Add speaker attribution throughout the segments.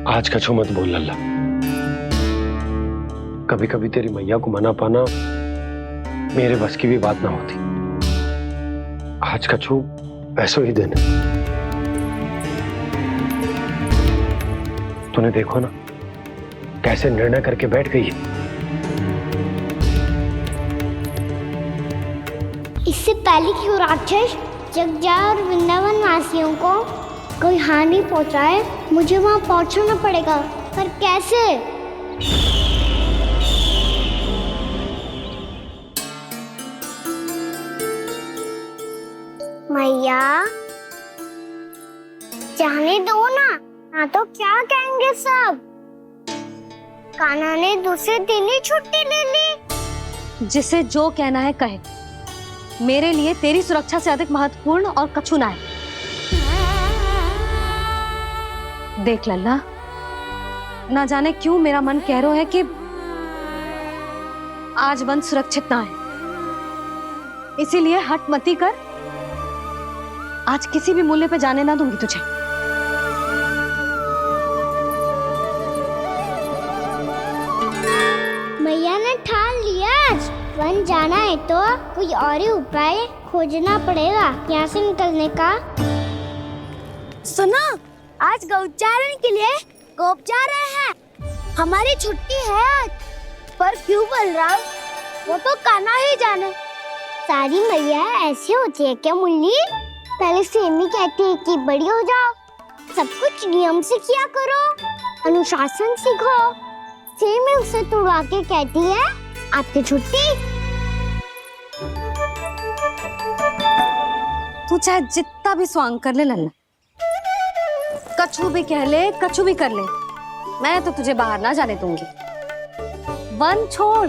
Speaker 1: आज कछु मत बोल लल्ला। कभी कभी तेरी मैया को मना पाना मेरे बस की भी बात ना होती। आज कछु ऐसो ही दिन है। तूने देखो ना कैसे निर्णय करके बैठ गई है।
Speaker 2: इससे पहले कि वो राक्षस जगजा और वृंदावन वासियों को कोई हानि पहुंचाए, मुझे वहां पहुंचना पड़ेगा। पर कैसे? मैया जाने दो ना, हाँ तो क्या कहेंगे सब। कान्हा ने दूसरे दिन ही छुट्टी ले ली।
Speaker 3: जिसे जो कहना है कहे, मेरे लिए तेरी सुरक्षा से अधिक महत्वपूर्ण और कछु ना है। देख लल्ला, ना जाने क्यों मेरा मन कह रहा है कि आज वन सुरक्षित ना है, इसीलिए हट मती कर। आज किसी भी मूल्य पे जाने ना दूंगी तुझे।
Speaker 2: मैया ने ठान लिया, आज वन जाना है तो कोई और ही उपाय खोजना पड़ेगा यहाँ से निकलने का। सुनो, आज गौचारण के लिए गोप जा रहे हैं। हमारी छुट्टी है आज। पर क्यों बलराम? वो तो कान्हा ही जाने। सारी मैया ऐसी होती है क्या मुन्नी? पहले सेमी कहती है कि बड़ी हो जाओ, सब कुछ नियम से किया करो, अनुशासन सीखो। सेमी उसे तुड़वा के कहती है आपकी छुट्टी।
Speaker 3: तू चाहे जितना भी स्वांग कर ले लल्ला, कछु भी कह ले, कछु भी कर ले, मैं तो तुझे बाहर ना जाने दूंगी। वन छोड़,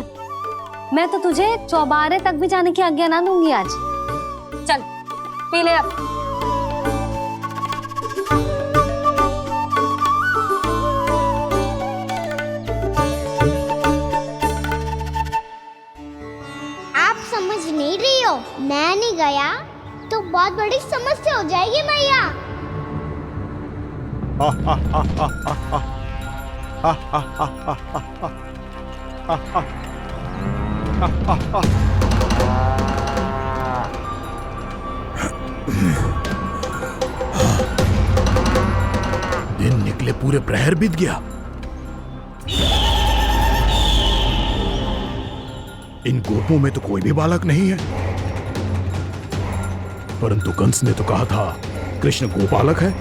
Speaker 3: मैं तो तुझे चौबारे तक भी जाने की आज्ञा ना दूंगी आज। चल पी ले अब।
Speaker 2: आप समझ नहीं रही हो, मैं नहीं गया तो बहुत बड़ी समस्या हो जाएगी मैया।
Speaker 4: दिन निकले पूरे प्रहर बीत गया। इन गोपों में तो कोई भी बालक नहीं है, परंतु कंस ने तो कहा था कृष्ण गोपालक है।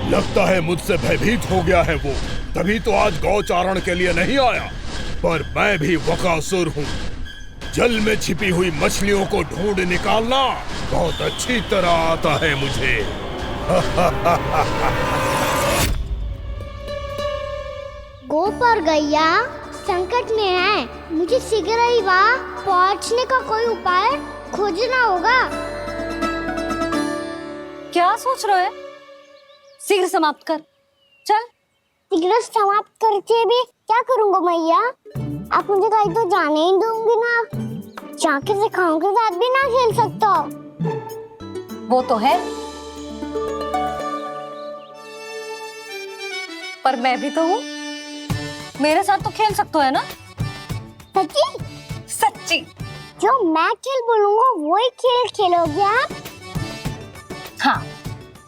Speaker 4: लगता है मुझसे भयभीत हो गया है वो, तभी तो आज गौचारण के लिए नहीं आया। पर मैं भी बकासुर हूँ। जल में छिपी हुई मछलियों को ढूंढ निकालना बहुत अच्छी तरह आता है मुझे।
Speaker 2: गोप और गैया संकट में है, मुझे शीघ्र ही वहाँ पहुँचने का कोई उपाय खोजना होगा।
Speaker 3: क्या सोच रहे हो? शीघ्र समाप्त कर, चल।
Speaker 2: शीघ्र समाप्त करके भी क्या करूँगा मैया? आप मुझे कहीं तो जाने ही दूंगी ना। जाके सिखाओं के साथ भी ना खेल सकता।
Speaker 3: वो तो है, पर मैं भी तो हूँ, मेरे साथ तो खेल सकते हो है ना?
Speaker 2: सच्ची?
Speaker 3: सच्ची।
Speaker 2: जो मैं खेल बोलूँगा वही खेल खेलोगे आप?
Speaker 3: हाँ।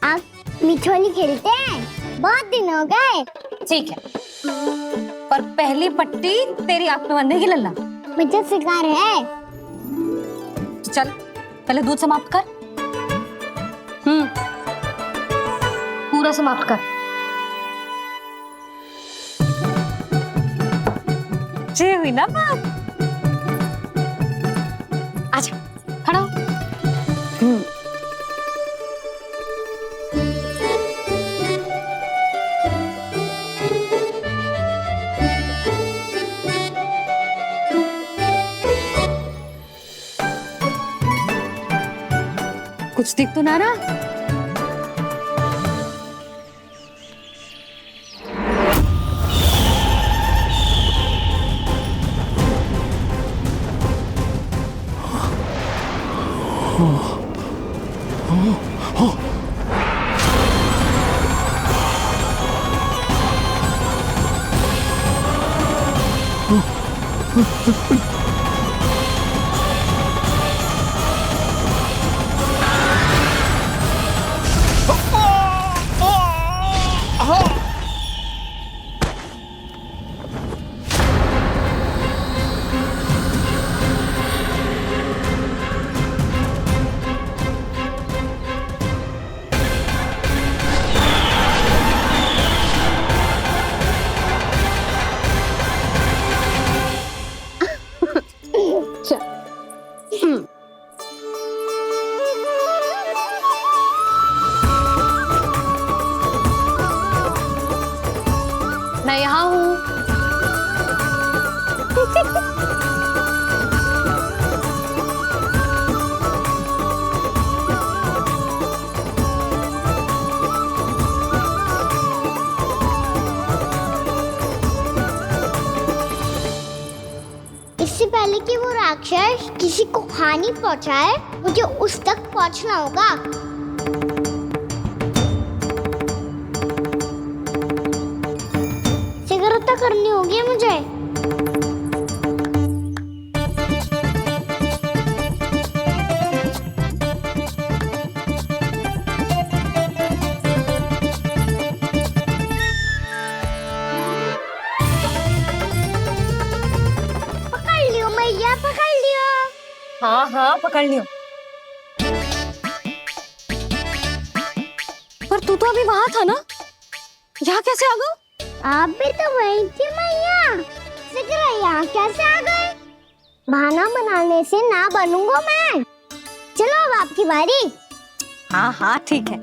Speaker 2: आप मिठोली खेलते हैं? बहुत दिन हो गए।
Speaker 3: ठीक है, पर पहली पट्टी तेरी आंख में बंधेगी लल्ला।
Speaker 2: मुझे शिकार है।
Speaker 3: चल पहले दूध समाप्त कर। पूरा समाप्त कर। ये हुई ना बात। आजा, खड़ा हो। कुछ दिख तो ना रहा? मैं यहाँ हूँ।
Speaker 2: इससे पहले कि वो राक्षस किसी को हानि पहुंचाए, मुझे उस तक पहुंचना होगा। सिगरता करनी होगी मुझे। पकड़ लियो मैया, पकड़ लियो।
Speaker 3: हाँ हाँ पकड़ लियो। पर तू तो अभी वहां था ना, यहाँ कैसे आ गया?
Speaker 2: आप भी तो वही थी मैया। सिगरा यहाँ कैसे आ गए? बहाना बनाने से ना बनूंगा मैं। चलो अब आपकी बारी।
Speaker 3: हाँ हाँ ठीक है।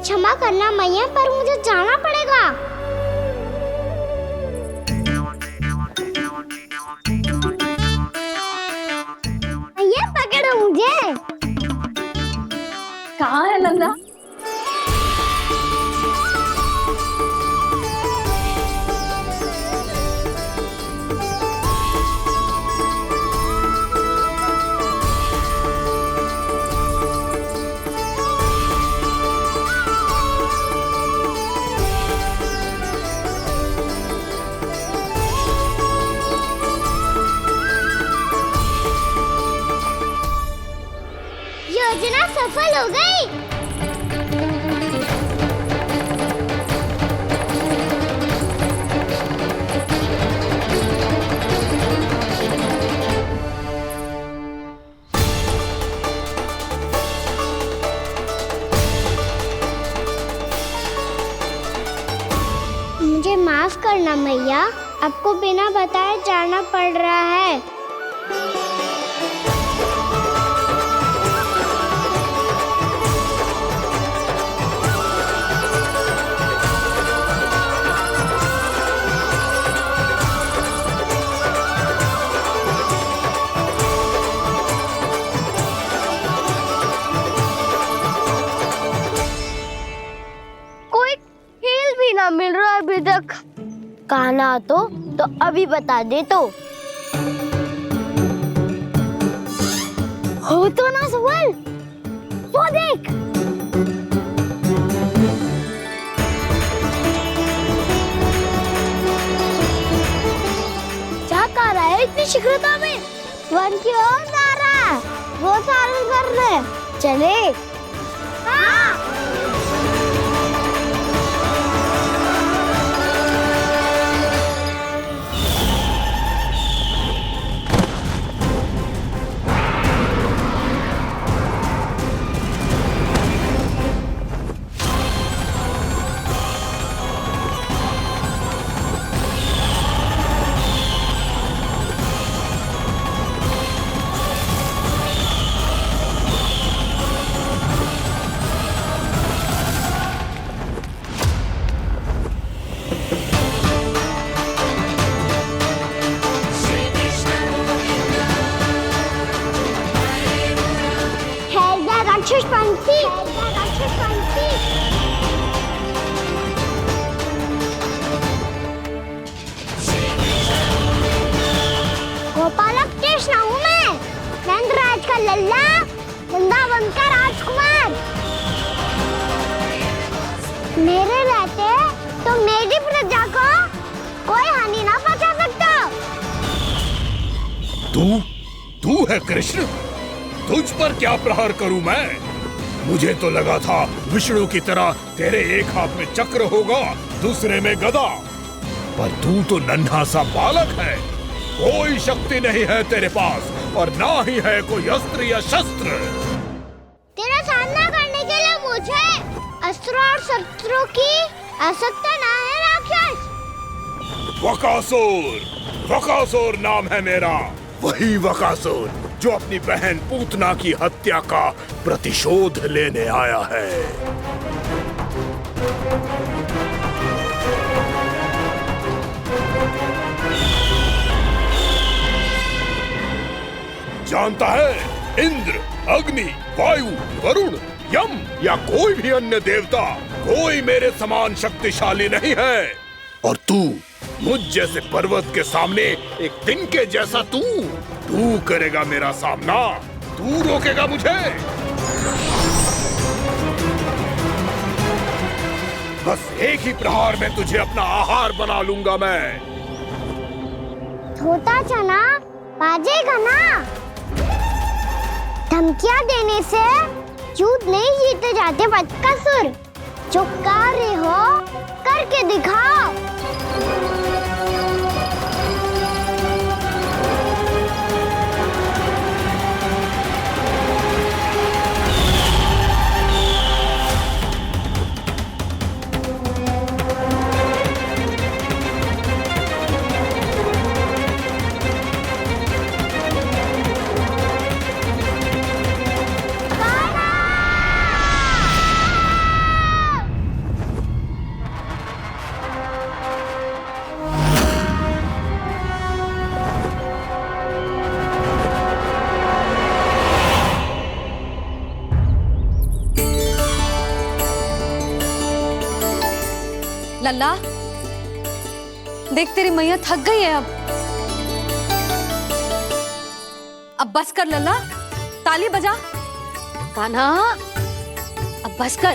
Speaker 2: क्षमा करना मैया, पर मुझे जाना पड़ेगा। मैया पकड़ो मुझे।
Speaker 3: कहाँ है नंदा?
Speaker 2: योजना सफल हो गई। मुझे माफ करना मैया, आपको बिना बताए जाना पड़ रहा है। कोई खेल भी ना मिल रहा अभी तक। कहना तो अभी बता दे तो। हो तो ना सवाल, वो देख। क्या कर रहा है इतनी शीघ्रता में? वन की ओर जा रहा है, वो चालू कर रहे। चले। हाँ।
Speaker 4: तू है कृष्ण? तुझ पर क्या प्रहार करूं मैं? मुझे तो लगा था विष्णु की तरह तेरे एक हाथ में चक्र होगा, दूसरे में गदा, पर तू तो नन्हा सा बालक है। कोई शक्ति नहीं है तेरे पास और ना ही है कोई अस्त्र या शस्त्र।
Speaker 2: तेरा सामना करने के लिए मुझे अस्त्र और शस्त्रों की आवश्यकता ना है राक्षस।
Speaker 4: वकासुर नाम है मेरा, वही वकासुर जो अपनी बहन पूतना की हत्या का प्रतिशोध लेने आया है। जानता है, इंद्र, अग्नि, वायु, वरुण, यम या कोई भी अन्य देवता, कोई मेरे समान शक्तिशाली नहीं है। और तू, मुझ जैसे पर्वत के सामने एक तिनके जैसा तू करेगा मेरा सामना? तू रोकेगा मुझे? बस एक ही प्रहार में तुझे अपना आहार बना लूंगा मैं।
Speaker 2: छोटा चना बाजेगा ना। धमकियां देने से युद्ध नहीं जीते जाते बदकसूर। जो कार्य हो करके दिखाओ।
Speaker 3: लल्ला, देख तेरी मैया थक गई है अब बस कर लल्ला, ताली बजा। कान्हा, अब बस कर।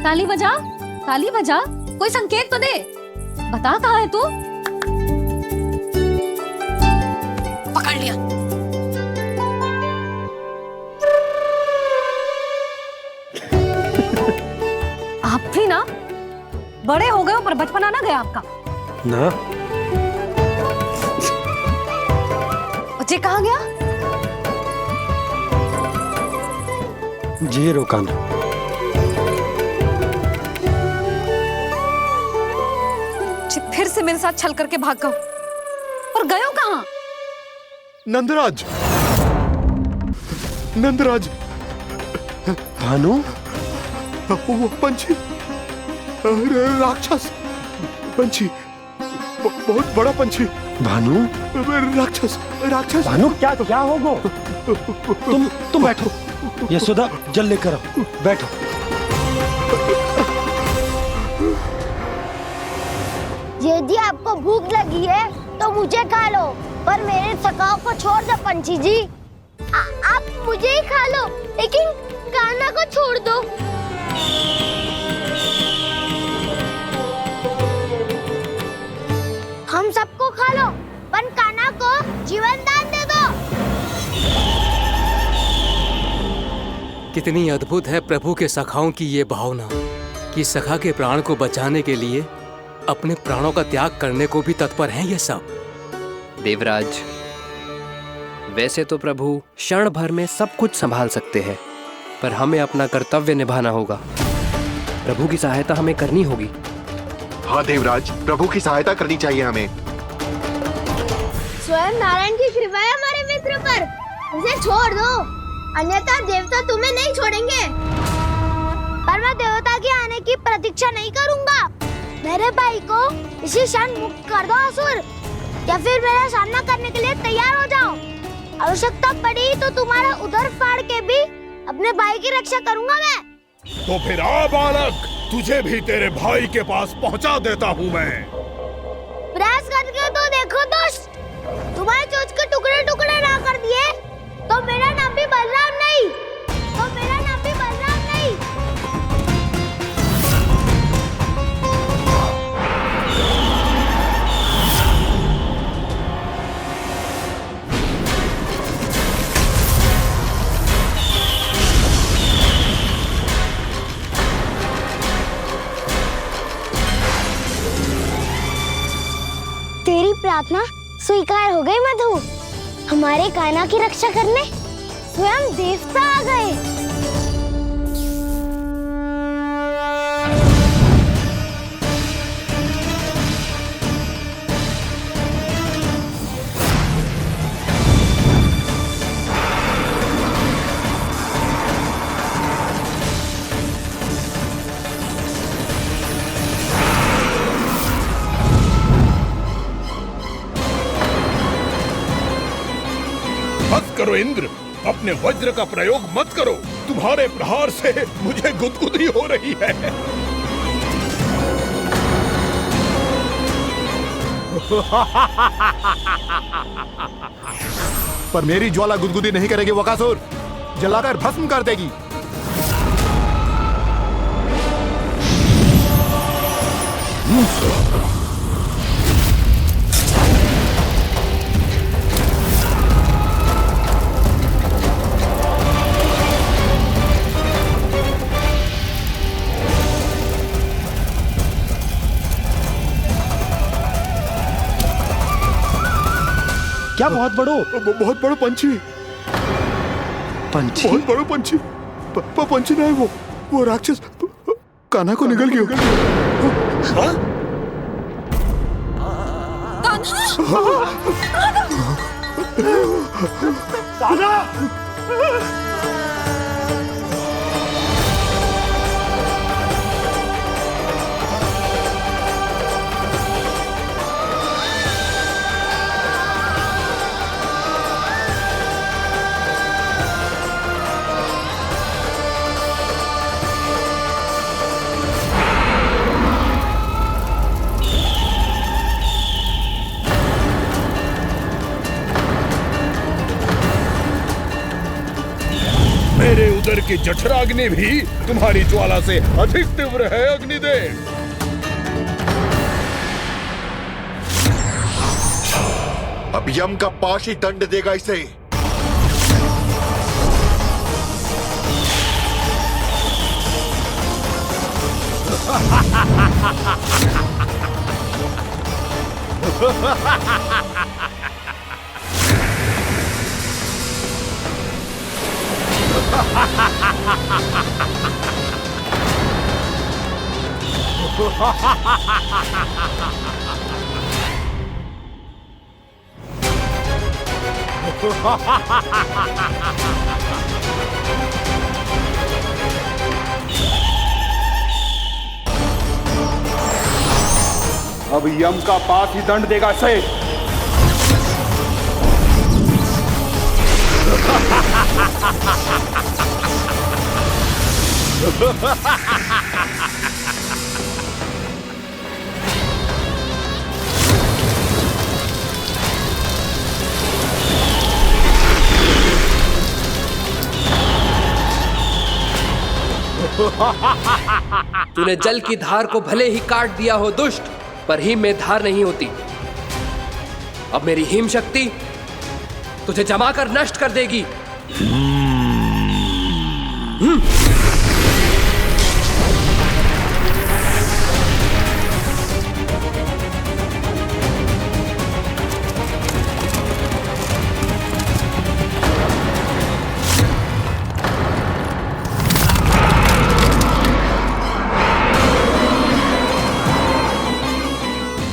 Speaker 3: ताली बजा, ताली बजा, कोई संकेत तो दे, बता कहाँ है तू? पकड़ लिया। आप भी ना बड़े हो गए हो पर बचपना ना गया आपका
Speaker 1: ना।
Speaker 3: बच्चे कहाँ गया?
Speaker 1: जी रोकान।
Speaker 3: फिर से मेरे साथ छल करके भाग गए और गए हो कहाँ?
Speaker 4: नंदराज, नंदराज।
Speaker 1: भानु,
Speaker 4: वो पंछी, राक्षस पंछी, बहुत बड़ा पंछी।
Speaker 1: भानु,
Speaker 4: राक्षस, राक्षस।
Speaker 1: भानु, क्या होगा? तुम बैठो, यशोदा जल लेकर आओ, बैठो।
Speaker 2: यदि आपको भूख लगी है तो मुझे खा लो, पर मेरे सखाओं को छोड़ दो पंछी जी। आप मुझे ही खा लो, लेकिन कान्हा को छोड़ दो। हम सबको खा लो, पर कान्हा को जीवन दान दे दो।
Speaker 5: कितनी अद्भुत है प्रभु के सखाओं की ये भावना कि सखा के प्राण को बचाने के लिए अपने प्राणों का त्याग करने को भी तत्पर हैं ये सब।
Speaker 6: देवराज, वैसे तो प्रभु क्षण भर में सब कुछ संभाल सकते हैं, पर हमें अपना कर्तव्य निभाना होगा। प्रभु की सहायता हमें करनी होगी।
Speaker 7: हाँ देवराज, प्रभु की सहायता करनी चाहिए हमें।
Speaker 2: स्वयं नारायण की कृपा है हमारे मित्र पर, उसे छोड़ दो, अन्यथा देवता तुम्हें नहीं छोड़ेंगे। पर मैं देवता के आने की प्रतीक्षा नहीं करूंगा। मेरे भाई को इसी क्षण मुक्त कर दो असुर, या फिर मेरा सामना करने के लिए तैयार हो जाओ। आवश्यकता पड़ी तो तुम्हारा उधर फाड़ के भी अपने भाई की रक्षा करूंगा मैं।
Speaker 4: तो फिर आ बालक, तुझे भी तेरे भाई के पास पहुंचा देता हूँ मैं।
Speaker 2: प्रयास करके तो देखो दोस्त, तुम्हारे चोंच के टुकड़े टुकड़े ना कर दिए तो मेरा नाम भी बलराम नहीं, तो मेरा नाम भी बलराम नहीं। प्रार्थना स्वीकार हो गई मधु। हमारे कान्हा की रक्षा करने स्वयं देवता आ गए।
Speaker 4: मत करो इंद्र, अपने वज्र का प्रयोग मत करो। तुम्हारे प्रहार से मुझे गुदगुदी हो रही है।
Speaker 8: पर मेरी ज्वाला गुदगुदी नहीं करेगी वकासुर, जलाकर भस्म कर देगी। क्या बहुत बड़ो पंछी।
Speaker 7: पंछी?
Speaker 8: बहुत बड़ो पंछी। पंछी नहीं, वो राक्षस कान्हा को निगल गया। हाँ? कान्हा!
Speaker 4: मेरे उदर की जठराग्नि भी तुम्हारी ज्वाला से अधिक तीव्र है अग्निदेव।
Speaker 7: अब यम का पाश ही दंड देगा इसे।
Speaker 8: अब यम का पास ही दंड देगा इसे।
Speaker 6: तूने जल की धार को भले ही काट दिया हो दुष्ट, पर हिम में धार नहीं होती। अब मेरी हिम शक्ति तुझे जमाकर नष्ट कर देगी।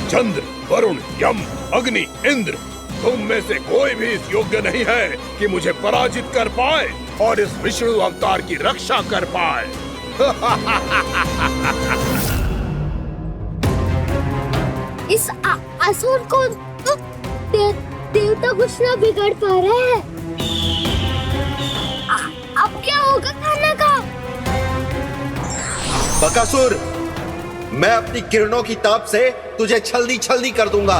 Speaker 4: चंद्र, वरुण, यम, अग्नि, इंद्र, तुम में से कोई भी इस योग्य नहीं है कि मुझे पराजित कर पाए और इस विष्णु अवतार की रक्षा कर पाए।
Speaker 2: इस असुर को तो देवता कुछ ना बिगाड़ पा रहे हैं। अब क्या होगा कान्हा का?
Speaker 7: बकासुर, मैं अपनी किरणों की ताप से तुझे छलनी छलनी कर दूंगा।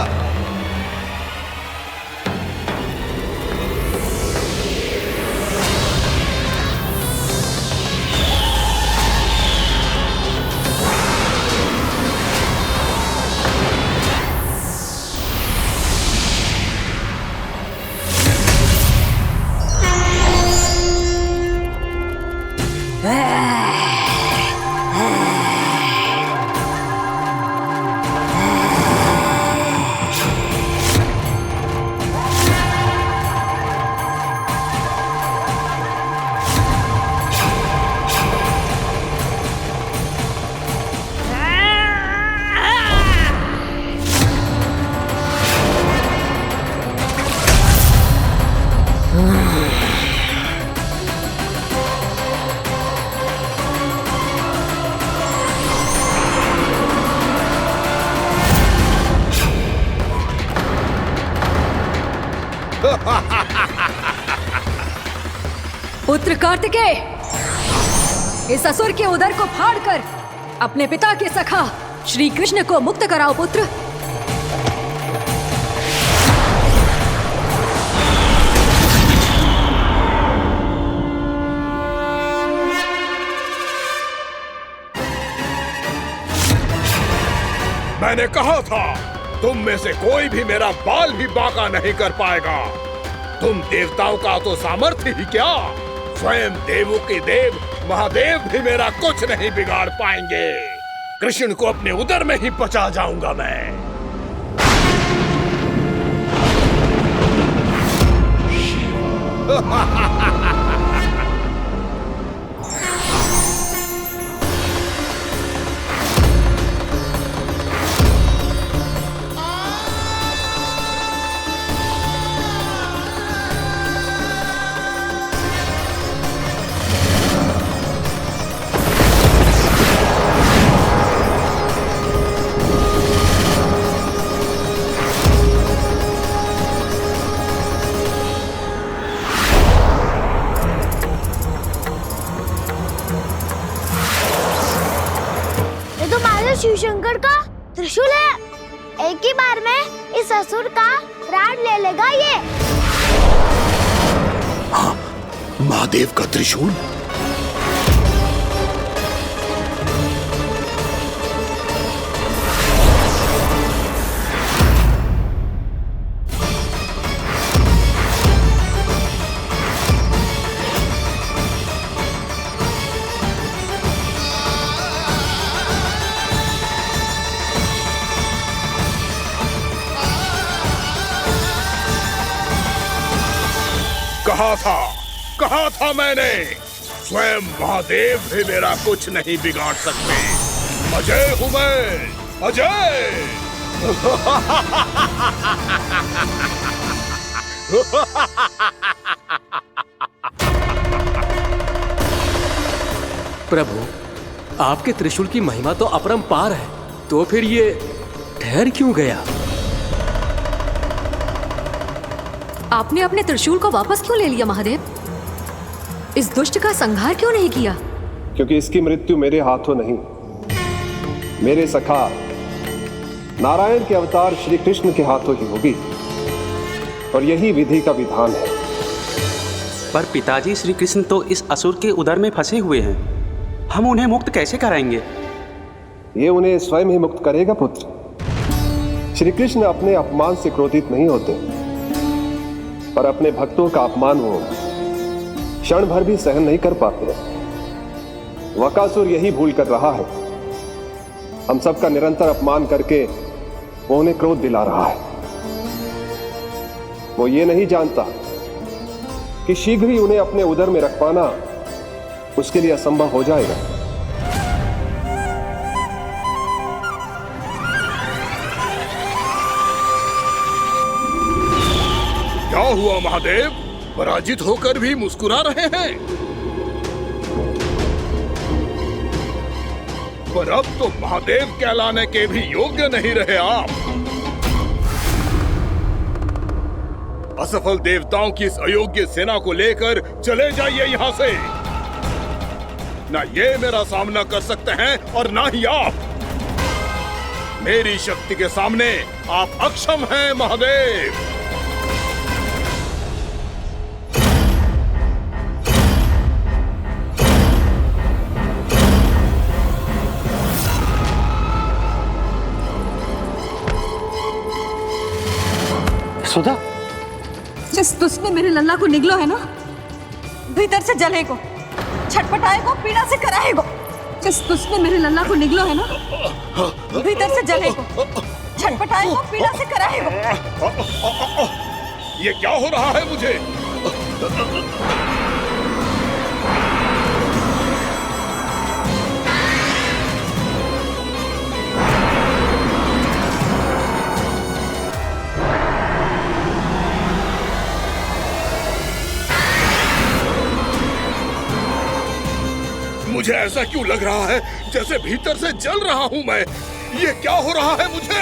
Speaker 3: पुत्र कार्तिकेय, इस असुर के उदर को फाड़कर अपने पिता के सखा श्री कृष्ण को मुक्त कराओ पुत्र।
Speaker 4: मैंने कहा था तुम में से कोई भी मेरा बाल भी बांका नहीं कर पाएगा। तुम देवताओं का तो सामर्थ्य ही क्या, स्वयं देवों के देव महादेव भी मेरा कुछ नहीं बिगाड़ पाएंगे। कृष्ण को अपने उदर में ही पचा जाऊंगा मैं।
Speaker 2: शिव शंकर का त्रिशूल है। एक ही बार में इस असुर का प्राण ले लेगा ये।
Speaker 8: हाँ, महादेव का त्रिशूल।
Speaker 4: कहा था मैंने, स्वयं महादेव भी मेरा कुछ नहीं बिगाड़ सकते। अजय हूं मैं, अजय।
Speaker 5: प्रभु, आपके त्रिशूल की महिमा तो अपरंपार है, तो फिर ये ठहर क्यों गया?
Speaker 3: आपने अपने त्रिशूल को वापस क्यों ले लिया महादेव? इस दुष्ट का संहार क्यों नहीं किया?
Speaker 1: क्योंकि इसकी मृत्यु मेरे हाथों नहीं, मेरे सखा नारायण के अवतार श्री कृष्ण के हाथों ही होगी, और यही विधि का विधान है।
Speaker 9: पर पिताजी, श्री कृष्ण तो इस असुर के उदर में फंसे हुए हैं, हम उन्हें मुक्त कैसे कराएंगे?
Speaker 1: ये उन्हें स्वयं ही मुक्त करेगा पुत्र। श्री कृष्ण अपने अपमान से क्रोधित नहीं होते, पर अपने भक्तों का अपमान वो क्षण भर भी सहन नहीं कर पाते। वकासुर यही भूल कर रहा है, हम सबका निरंतर अपमान करके वो उन्हें क्रोध दिला रहा है। वो ये नहीं जानता कि शीघ्र ही उन्हें अपने उदर में रख पाना उसके लिए असंभव हो जाएगा।
Speaker 4: क्या हुआ महादेव, पराजित होकर भी मुस्कुरा रहे हैं? पर अब तो महादेव कहलाने के भी योग्य नहीं रहे आप। असफल देवताओं की इस अयोग्य सेना को लेकर चले जाइए यहाँ से। ना ये मेरा सामना कर सकते हैं और ना ही आप। मेरी शक्ति के सामने आप अक्षम हैं महादेव।
Speaker 1: सुधा,
Speaker 3: जिस दुष्ट ने मेरे लल्ला को निगलो है ना, भीतर से जलेगो, छटपटाएगो, पीड़ा से कराएगो। जिस दुष्ट ने मेरे लल्ला को निगलो है ना, भीतर से जलेगो, छटपटाएगो, पीड़ा से कराएगो।
Speaker 4: ये क्या हो रहा है मुझे? मुझे ऐसा क्यों लग रहा है जैसे भीतर से जल रहा हूं मैं। ये क्या हो रहा है मुझे?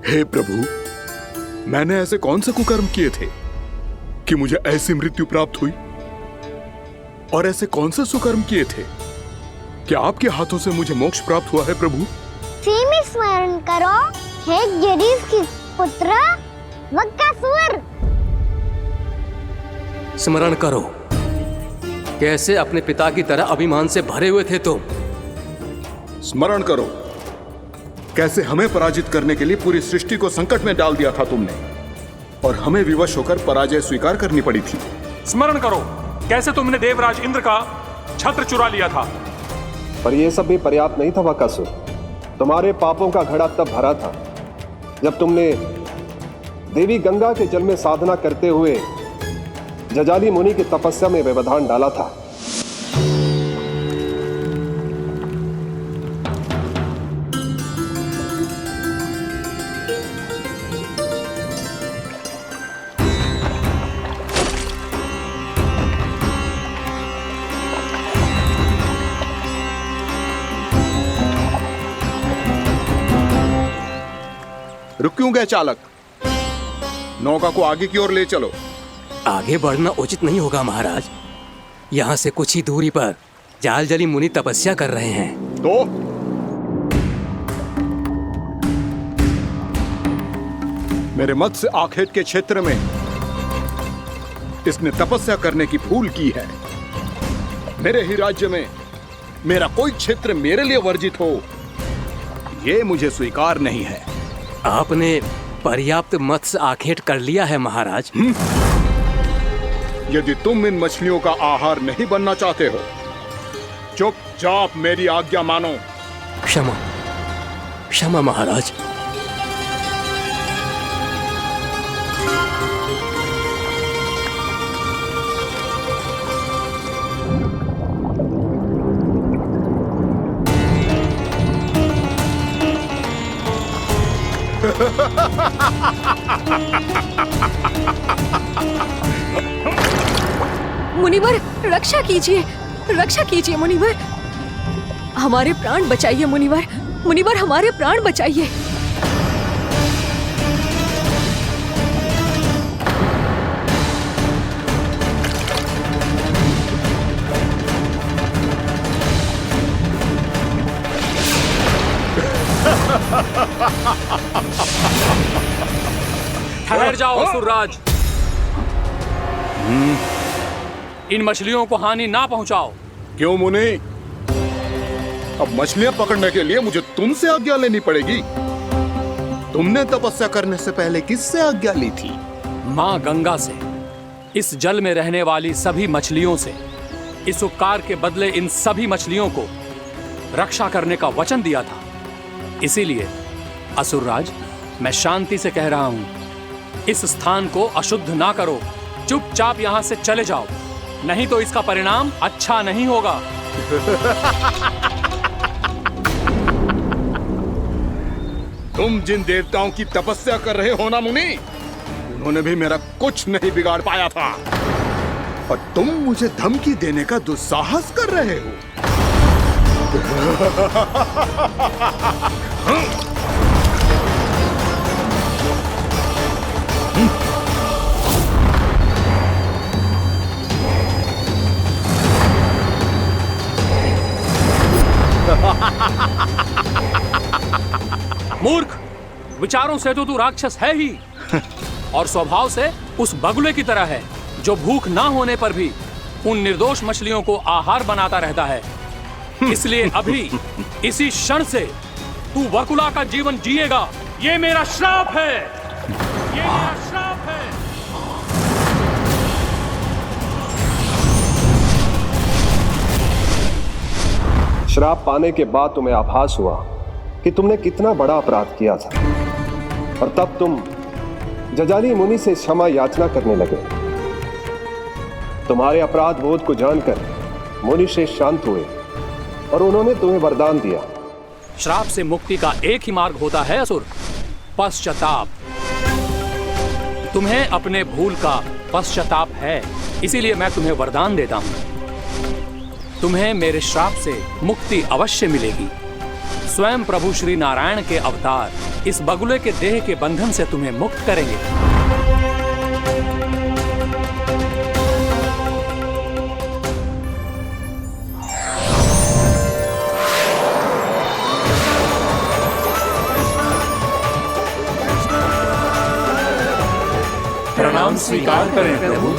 Speaker 8: हे प्रभु, मैंने ऐसे कौन से कुकर्म किए थे कि मुझे ऐसी मृत्यु प्राप्त हुई? और ऐसे कौन से सुकर्म किए थे कि आपके हाथों से मुझे मोक्ष प्राप्त हुआ है प्रभु?
Speaker 2: में स्मरण करो, हे जरीस की पुत्र वक्कासुर।
Speaker 5: स्मरण करो, कैसे अपने पिता की तरह अभिमान से भरे हुए थे तुम।
Speaker 8: स्मरण करो, कैसे हमें पराजित करने के लिए पूरी सृष्टि को संकट में डाल दिया था तुमने, और हमें विवश होकर पराजय स्वीकार करनी पड़ी थी।
Speaker 10: स्मरण करो, कैसे तुमने देवराज इंद्र का छत्र चुरा लिया था।
Speaker 1: पर यह सब भी पर्याप्त नहीं था वक्कासुर। तुम्हारे पापों का घड़ा तब भरा था जब तुमने देवी गंगा के जल में साधना करते हुए जजाली मुनि की तपस्या में व्यवधान डाला था।
Speaker 8: रुक क्यों गए चालक? नौका को आगे की ओर ले चलो।
Speaker 5: आगे बढ़ना उचित नहीं होगा महाराज। यहाँ से कुछ ही दूरी पर जालजली मुनि तपस्या कर रहे हैं।
Speaker 8: तो मेरे मत्स्य आखेट के क्षेत्र में इसने तपस्या करने की भूल की है। मेरे ही राज्य में मेरा कोई क्षेत्र मेरे लिए वर्जित हो, यह मुझे स्वीकार नहीं है।
Speaker 5: आपने पर्याप्त मत्स्य आखेट कर लिया है महाराज।
Speaker 8: यदि तुम इन मछलियों का आहार नहीं बनना चाहते हो, चुपचाप मेरी आज्ञा मानो।
Speaker 5: क्षमा, क्षमा महाराज।
Speaker 11: मुनिवर, रक्षा कीजिए, रक्षा कीजिए मुनिवर। हमारे प्राण बचाइए मुनिवर, मुनिवर हमारे प्राण बचाइए।
Speaker 10: ठहर जाओ असुरराज, इन मछलियों को हानि ना पहुंचाओ।
Speaker 8: क्यों मुनि? अब मछलियां पकड़ने के लिए मुझे तुमसे आज्ञा लेनी पड़ेगी। तुमने तपस्या करने से पहले किससे आज्ञा ली थी?
Speaker 10: मां गंगा से, इस जल में रहने वाली सभी मछलियों से। इस उपकार के बदले इन सभी मछलियों को रक्षा करने का वचन दिया था। इसीलिए असुरराज, मैं शांति से कह रहा हूं, इस स्थान को अशुद्ध ना करो। चुपचाप यहां से चले जाओ, नहीं तो इसका परिणाम अच्छा नहीं होगा।
Speaker 8: तुम जिन देवताओं की तपस्या कर रहे हो ना मुनि, उन्होंने भी मेरा कुछ नहीं बिगाड़ पाया था, और तुम मुझे धमकी देने का दुस्साहस कर रहे हो।
Speaker 10: मूर्ख, विचारों से तो तू राक्षस है ही, और स्वभाव से उस बगुले की तरह है जो भूख ना होने पर भी उन निर्दोष मछलियों को आहार बनाता रहता है। इसलिए अभी इसी क्षण से तू वकुला का जीवन जिएगा। ये मेरा श्राप है, ये मेरा श्राप है।
Speaker 1: श्राप पाने के बाद तुम्हें आभास हुआ कि तुमने कितना बड़ा अपराध किया था, और तब तुम जजाली मुनि से क्षमा याचना करने लगे। तुम्हारे अपराध बोध को जानकर मुनि श्रेष्ठ शांत हुए और उन्होंने तुम्हें वरदान दिया।
Speaker 10: श्राप से मुक्ति का एक ही मार्ग होता है असुर, पश्चाताप। तुम्हें अपने भूल का पश्चाताप है, इसीलिए मैं तुम्हें वरदान देता हूं। तुम्हें मेरे श्राप से मुक्ति अवश्य मिलेगी। स्वयं प्रभु श्री नारायण के अवतार इस बगुले के देह के बंधन से तुम्हें मुक्त करेंगे।
Speaker 12: प्रणाम स्वीकार करें प्रभु।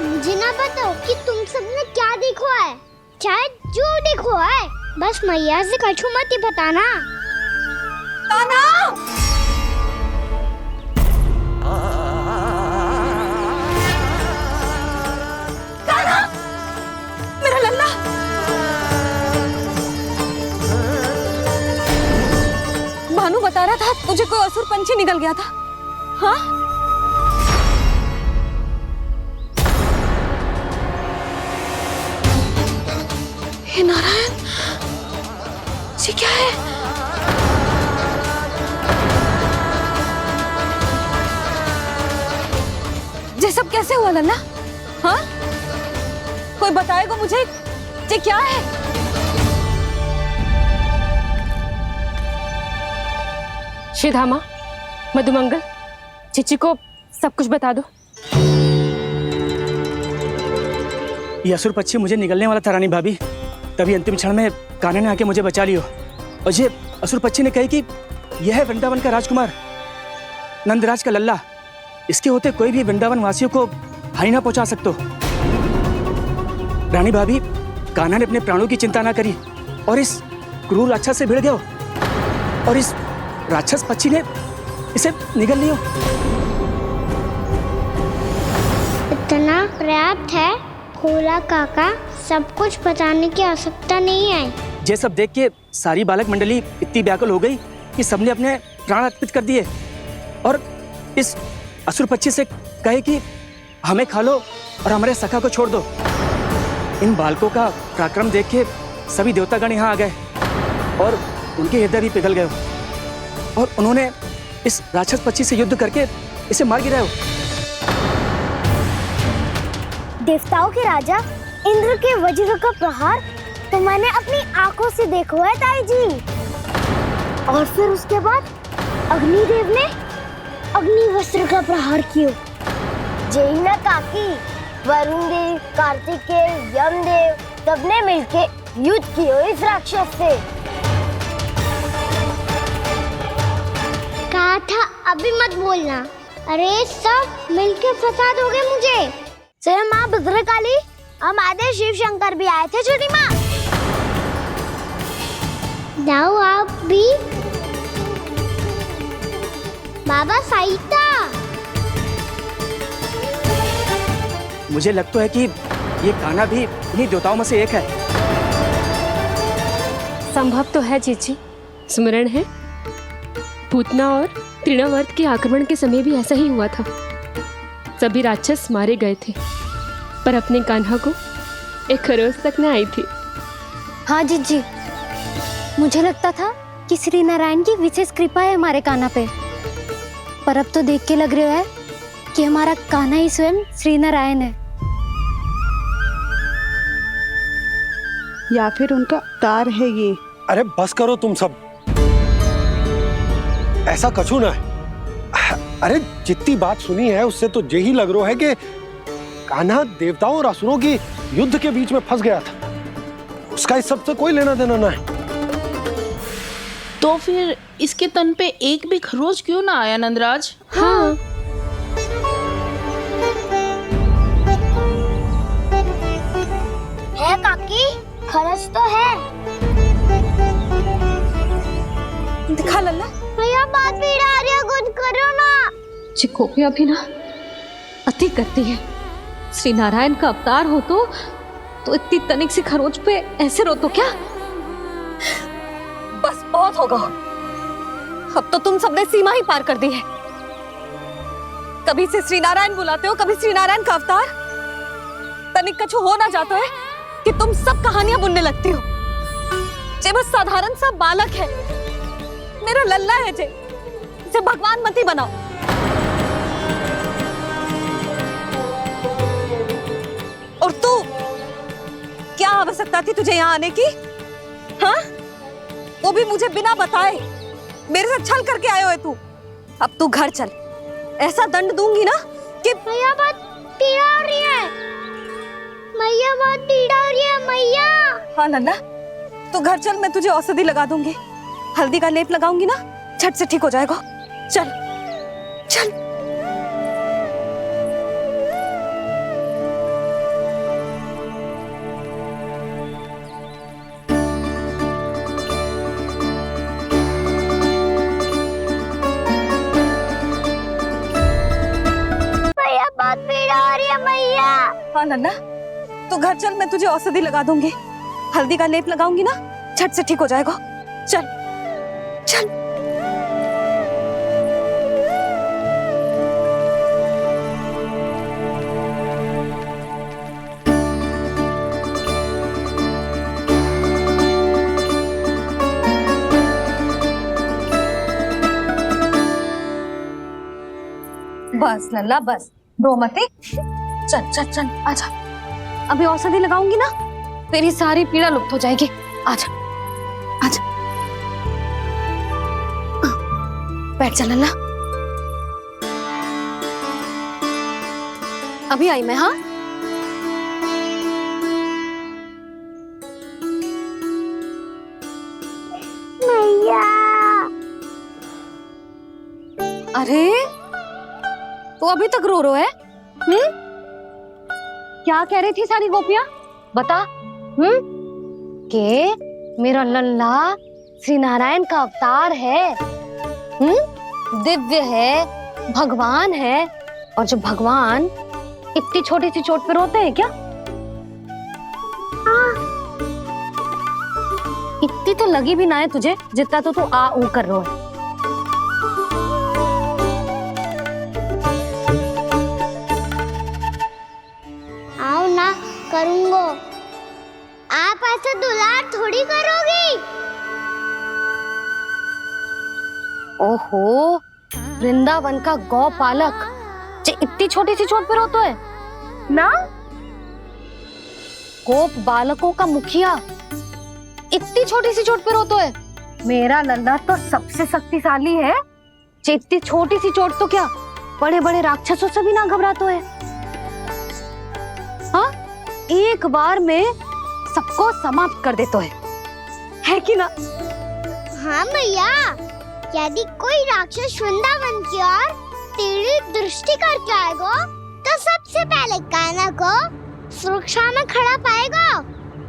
Speaker 2: मुझे ना बताओ कि तुम सबने क्या देखा है, शायद जो देखो है, बस मैया से कछु मत ही बताना।
Speaker 11: कान्हा! कान्हा! मेरा लल्ला! भानु बता रहा था तुझे कोई असुर पंछी निकल गया था। हाँ? हे नारायण, ये क्या है? ये सब कैसे हुआ लल्ला? हाँ? कोई बताएगा मुझे ये क्या है?
Speaker 13: श्रीधामा, मधुमंगल, चिची को सब कुछ बता दो।
Speaker 14: ये असुर पक्षी मुझे निगलने वाला था रानी भाभी, तभी अंतिम क्षण में कान्हा ने आके मुझे बचा लियो। और ये असुर पक्षी ने कही कि यह है वृंदावन का राजकुमार, नंदराज का लल्ला। इसके होते कोई भी वृंदावन वासियों को हानि ना पहुंचा सकते। रानी भाभी, कान्हा ने अपने प्राणों की चिंता ना करी और इस क्रूर राक्षस से भिड़ गयो, और इस राक्षस पक्षी ने इसे निगल लियो।
Speaker 2: इतना पर्याप्त है भोला काका, सब कुछ बताने की आवश्यकता नहीं है।
Speaker 14: ये सब देख के सारी बालक मंडली इतनी व्याकुल हो गई कि सबने अपने प्राण अर्पित कर दिए, और इस असुर पक्षी से कहे कि हमें खा लो और हमारे सखा को छोड़ दो। इन बालकों का पराक्रम देख के सभी देवतागण यहाँ आ गए और उनके हृदय भी पिघल गए, और उन्होंने इस राक्षस पक्षी से युद्ध करके इसे मार गिराया।
Speaker 2: देवताओं के राजा इंद्र के वज्र का प्रहार तो मैंने अपनी आंखों से देखा है ताई जी, और फिर उसके बाद अग्निदेव ने अग्निवस्त्र का प्रहार किया। जय ना काकी, वरुण देव, कार्तिकेय, यमदेव सबने मिलके युद्ध किया इस राक्षस से। कहा था अभी मत बोलना, अरे सब मिलके फंसा दोगे मुझे। जय माँ भद्रकाली, हमारे शिव शंकर भी आए थे छोटी माँ। जाओ आप भी। बाबा साईता,
Speaker 14: मुझे लगता है कि ये कान्हा भी इन्हीं देवताओं में से एक है।
Speaker 13: संभव तो है जीजी। स्मरण है, पूतना और तृणावर्त के आक्रमण के समय भी ऐसा ही हुआ था। सभी राक्षस मारे गए थे, पर अपने कान्हा को एक खरोच तक न आई थी।
Speaker 3: हाँ जीजी, मुझे लगता था कि श्री नारायण की विशेष कृपा है हमारे कान्हा पे, पर अब तो देख के लग रहा है कि हमारा कान्हा ही स्वयं श्री नारायण है।
Speaker 15: या फिर उनका अवतार है ये।
Speaker 16: अरे बस करो तुम सब, ऐसा कछु ना है। अरे जितनी बात सुनी है उससे तो यही लग रहा है कि कान्हा देवताओं और असुरों की युद्ध के बीच में फंस गया था। उसका इस सब से कोई लेना देना ना है।
Speaker 11: तो फिर इसके तन पे एक भी खरोच क्यों ना आया नंदराज?
Speaker 13: हाँ,
Speaker 2: है काकी, खरच तो है।
Speaker 3: दिखा लल्ला।
Speaker 2: भैया बात पीड़ा आ रही है, कुछ करो ना।
Speaker 11: चिकोपिया भी ना अति करती है। श्री नारायण का अवतार हो तो इतनी तनिक सी खरोच पे ऐसे रो तो क्या?
Speaker 3: बस बहुत होगा। अब तो तुम सबने सीमा ही पार कर दी है। कभी से श्री नारायण बुलाते हो, कभी श्री नारायण का अवतार। तनिक कछु हो ना जाता है कि तुम सब कहानियां बुनने लगती हो। जे बस साधारण सा बालक है, मेरा लल्ला है जे, इसे भगवान मत ही बनाओ। और तू, क्या आवश्यकता थी तुझे यहाँ आने की? हाँ, वो भी मुझे बिना बताए। मेरे से छल करके आयो है तू। अब तू घर चल, ऐसा दंड दूंगी ना कि
Speaker 2: भैया बहुत पीड़ा हो रही है। मैया बहुत पीड़ा हो रही है मैया।
Speaker 3: हाँ नन्ना, तू घर चल, मैं तुझे औषधि लगा दूंगी। हल्दी का लेप लगाऊंगी ना, झट से ठीक हो जाएगा। चल चल।
Speaker 2: भैया बहुत पीड़ा हो रही है मैया।
Speaker 3: हाँ नन्ना, तू घर चल, मैं तुझे औषधि लगा दूंगी। हल्दी का लेप लगाऊंगी ना, झट से ठीक हो जाएगा। चल चल। बस लल्ला बस, रो मत। चल चल चल, आजा। अभी औषधि लगाऊंगी ना, तेरी सारी पीड़ा लुप्त हो जाएगी। आजा आजा, बैठ जा लल्ला। अभी आई मैं। हाँ,
Speaker 2: मैया।
Speaker 3: अरे तो अभी तक रो रो है? क्या कह रही थी सारी गोपियां? बता। के मेरा लल्ला श्री नारायण का अवतार है, दिव्य है, भगवान है। और जब भगवान इतनी छोटी सी चोट पे रोते हैं क्या? इतनी तो लगी भी ना है तुझे, जितना तो तू आ ऊ कर रो है।
Speaker 2: आओ ना, करूंगो। आप ऐसा दुलार थोड़ी करोगी।
Speaker 3: ओहो, वृंदावन का गौपालक जे इतनी छोटी सी चोट पे रोता है ना? गोप बालकों का मुखिया इतनी छोटी सी चोट पे रोता है? मेरा लल्ला तो सबसे शक्तिशाली है। जे इतनी छोटी सी चोट तो क्या, बड़े बड़े राक्षसों से भी ना घबराता है। हाँ, एक बार में सबको समाप्त कर देता है कि ना?
Speaker 2: हाँ मैया, यदि कोई राक्षस वृंदावन की ओर टेढ़ी दृष्टि करके आएगा तो सबसे पहले वाले कान्हा को सुरक्षा में खड़ा पाएगा।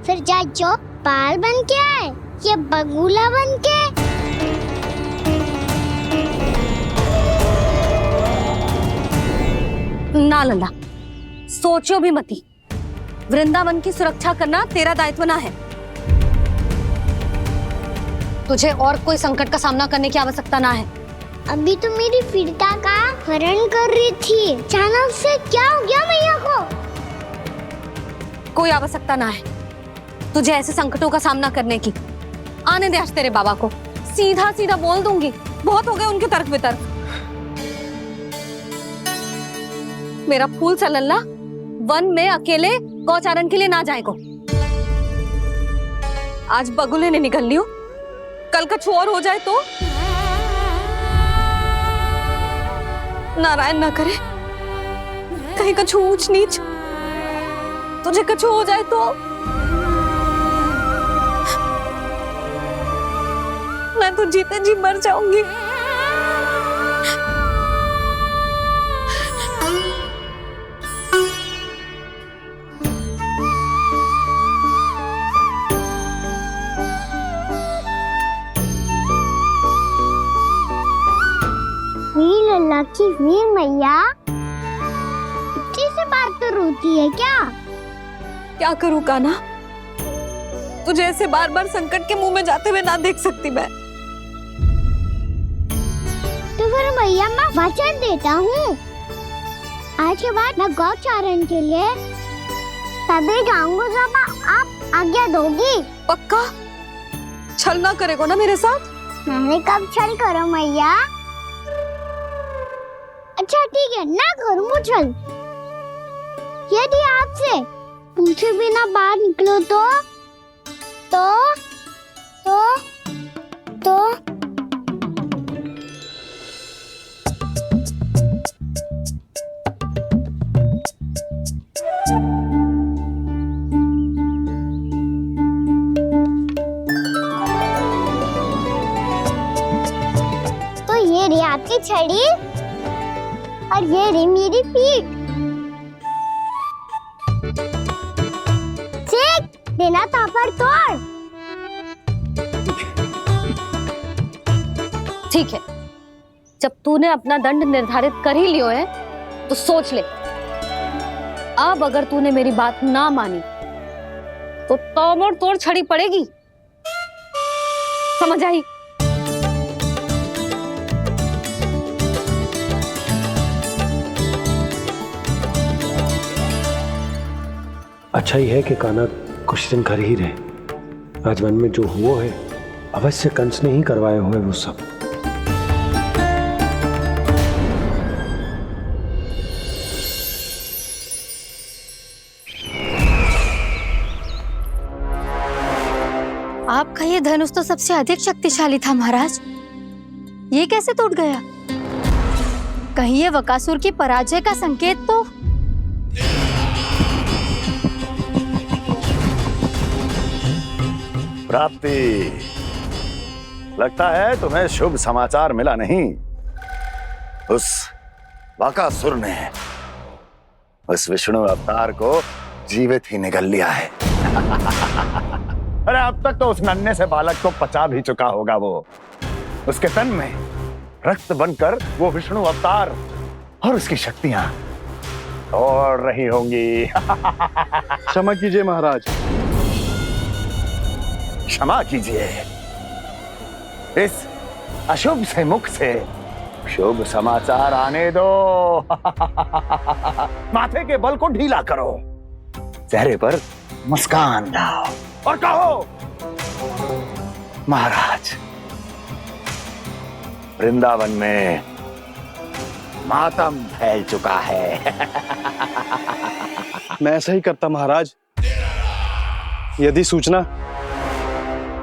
Speaker 2: फिर चाहे जो बाल बन के आए या बगुला बन के।
Speaker 3: ना लल्ला, सोचो भी मती। वृंदावन की सुरक्षा करना तेरा दायित्व ना है। तुझे और कोई संकट का सामना करने की आवश्यकता ना है।
Speaker 2: अभी तो मेरी पीड़िता का हरण कर रही थी, अचानक से क्या हो गया मैया को?
Speaker 3: कोई आवश्यकता ना है तुझे ऐसे संकटों का सामना करने की। आने दे आज तेरे बाबा को, सीधा सीधा बोल दूंगी। बहुत हो गए उनके तर्क वितर्क। मेरा फूल सा लल्ला वन में अकेले गौचारण के लिए ना जाए को। आज बगुले ने निकल लियो, कल कछु और हो जाए तो? नारायण ना करे, कहीं कछु ऊंच नीच तुझे कछु हो जाए तो? मैं तो जीते जी मर जाऊंगी।
Speaker 2: वीर लल्ला की वीर मैया इतनी से बात तो रोती है क्या?
Speaker 3: क्या करूं कान्हा, तुझे ऐसे बार बार संकट के मुंह में जाते हुए ना देख सकती मैं।
Speaker 2: तो फिर मैया मैं वचन देता हूँ, आज के बाद मैं गौचारण के लिए तभी जाऊंगा जब आप आज्ञा दोगी।
Speaker 3: पक्का? छल ना करेगा ना मेरे साथ?
Speaker 2: मैंने कब छल करो मैया? अच्छा ठीक है, ना करूँ छल। यदि आपसे पूछे बिना बाहर निकलो तो ये रे आपकी छड़ी और ये रे मेरी पीठ। सेक देना तापर तोड़।
Speaker 3: ठीक है, जब तूने अपना दंड निर्धारित कर ही लियो है तो सोच ले, अब अगर तूने मेरी बात ना मानी तो तोड़ तोड़ छड़ी पड़ेगी। समझ आई?
Speaker 16: अच्छा ही है कि कान्हा कुछ दिन घर ही रहे। आज वन में जो हुआ है अवश्य कंस ने ही करवाए हुए वो सब।
Speaker 17: आपका ये धनुष तो सबसे अधिक शक्तिशाली था महाराज, ये कैसे टूट गया? कहीं ये बकासुर की पराजय का संकेत तो?
Speaker 18: प्राप्ति, लगता है तुम्हें शुभ समाचार मिला नहीं। उस बकासुर ने उस विष्णु अवतार को जीवित ही निगल लिया है। अरे अब तक तो उस नन्हे से बालक को पचा भी चुका होगा वो। उसके तन में रक्त बनकर वो विष्णु अवतार और उसकी शक्तियां दौड़ रही होंगी।
Speaker 16: क्षमा कीजिए महाराज।
Speaker 18: क्षमा कीजिए, इस अशुभ से मुख से शुभ समाचार आने दो। माथे के बल को ढीला करो, चेहरे पर मुस्कान लाओ और कहो, महाराज, वृंदावन में मातम फैल चुका है।
Speaker 16: मैं ऐसा ही करता महाराज, यदि सूचना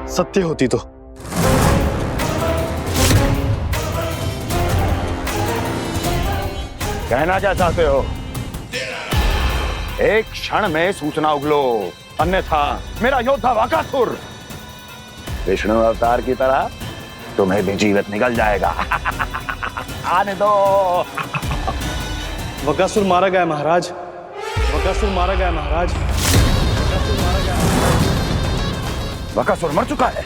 Speaker 16: सत्य होती तो।
Speaker 18: कहना क्या चाहते हो? एक क्षण में सूचना उगलो, अन्यथा मेरा योद्धा बकासुर विष्णु अवतार की तरह तुम्हें भी जीवित निकल जाएगा। आने दो।
Speaker 16: बकासुर मारा गया महाराज,
Speaker 19: बकासुर मारा गया महाराज।
Speaker 18: बकासुर मर चुका है?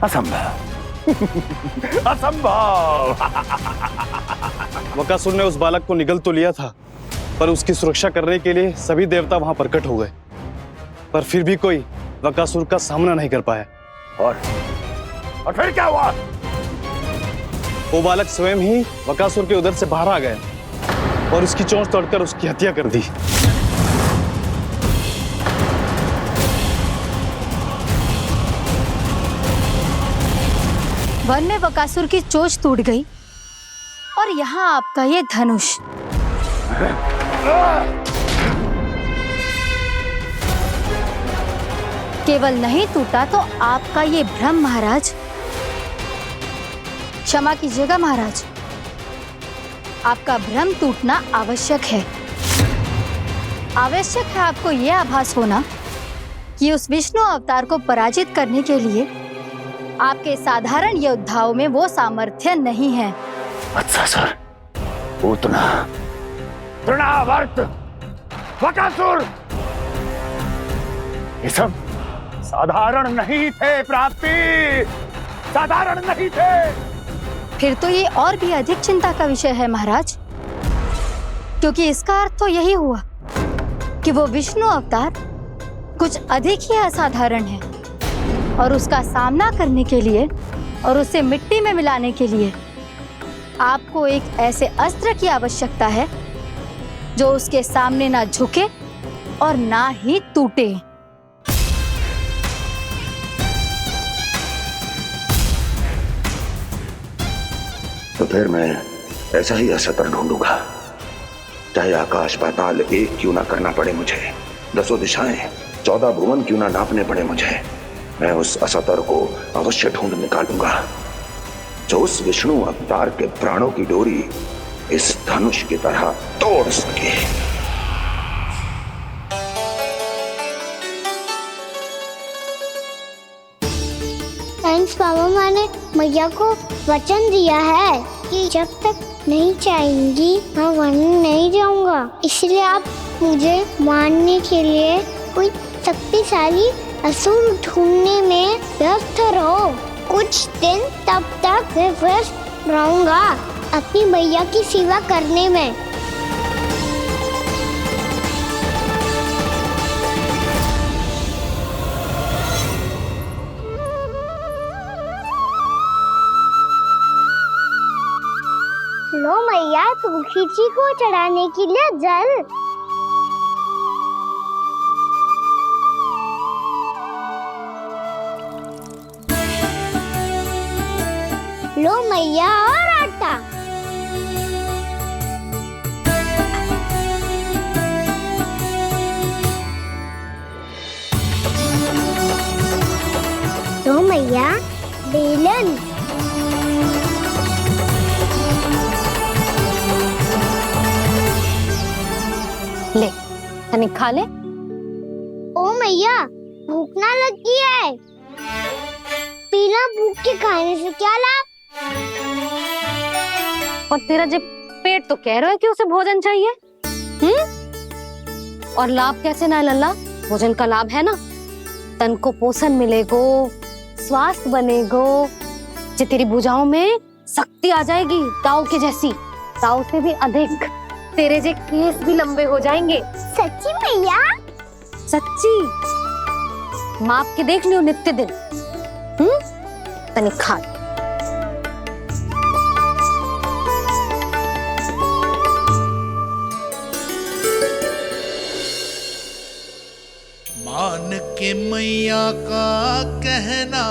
Speaker 18: असंभव। असंभव।
Speaker 19: बकासुर ने उस बालक को निगल तो लिया था, पर उसकी सुरक्षा करने के लिए सभी देवता वहां प्रकट हो गए, पर फिर भी कोई बकासुर का सामना नहीं कर पाया।
Speaker 18: और फिर क्या हुआ?
Speaker 19: वो बालक स्वयं ही बकासुर के उदर से बाहर आ गया और उसकी चोंच तोड़कर उसकी हत्या कर दी।
Speaker 17: वन में बकासुर की चोंच टूट गई और यहाँ आपका ये धनुष। केवल नहीं टूटा तो आपका ये भ्रम महाराज। क्षमा कीजिएगा महाराज, आपका भ्रम टूटना आवश्यक है। आवश्यक है आपको यह आभास होना कि उस विष्णु अवतार को पराजित करने के लिए आपके साधारण योद्धाओं में वो सामर्थ्य नहीं है।
Speaker 18: वत्सासुर, पूतना, तृणावर्त, बकासुर, ये सब साधारण नहीं थे प्राप्ति, साधारण नहीं थे।
Speaker 17: फिर तो ये और भी अधिक चिंता का विषय है महाराज, क्योंकि इसका अर्थ तो यही हुआ कि वो विष्णु अवतार कुछ अधिक ही असाधारण है और उसका सामना करने के लिए और उसे मिट्टी में मिलाने के लिए आपको एक ऐसे अस्त्र की आवश्यकता है जो उसके सामने ना झुके और ना ही टूटे।
Speaker 18: तो फिर मैं ऐसा ही अस्त्र ढूंढूंगा, चाहे आकाश पाताल एक क्यों ना करना पड़े मुझे, 10 दिशाएं 14 भुवन क्यों ना नापने पड़े मुझे। मैं उस अस्त्र को अवश्य ढूंढ निकालूंगा जो उस विष्णु अवतार के प्राणों की डोरी इस धनुष की तरह तोड़ सके।
Speaker 2: थैंक्स पापा, मैंने मैया को वचन दिया है कि जब तक नहीं चाहेंगी मैं वन नहीं जाऊंगा, इसलिए आप मुझे मारने के लिए कोई शक्तिशाली असुर ढूंढने में व्यस्त रहो। कुछ दिन तब तक मैं व्यस्त रहूंगा अपनी मैया की सेवा करने में। लो मैया, तुलसी जी को चढ़ाने के लिए जल। लो मैया, और आटा। लो मैया, बेलन।
Speaker 3: ले, तने खा ले।
Speaker 2: ओ मैया, भूख ना लगी है। बिना भूख के खाने से क्या लाभ?
Speaker 3: और तेरा जब पेट तो कह रहा है कि उसे भोजन चाहिए, और लाभ कैसे ना लल्ला? भोजन का लाभ है ना, तन को पोषण मिलेगो, स्वास्थ्य बनेगो, जे तेरी भुजाओं में शक्ति आ जाएगी ताऊ के जैसी, ताऊ से भी अधिक। तेरे जे केस भी लंबे हो जाएंगे।
Speaker 2: सच्ची मैया?
Speaker 3: सच्ची। माप के देख लियो नित्य दिन। तने खा।
Speaker 20: मान के मैया का कहना,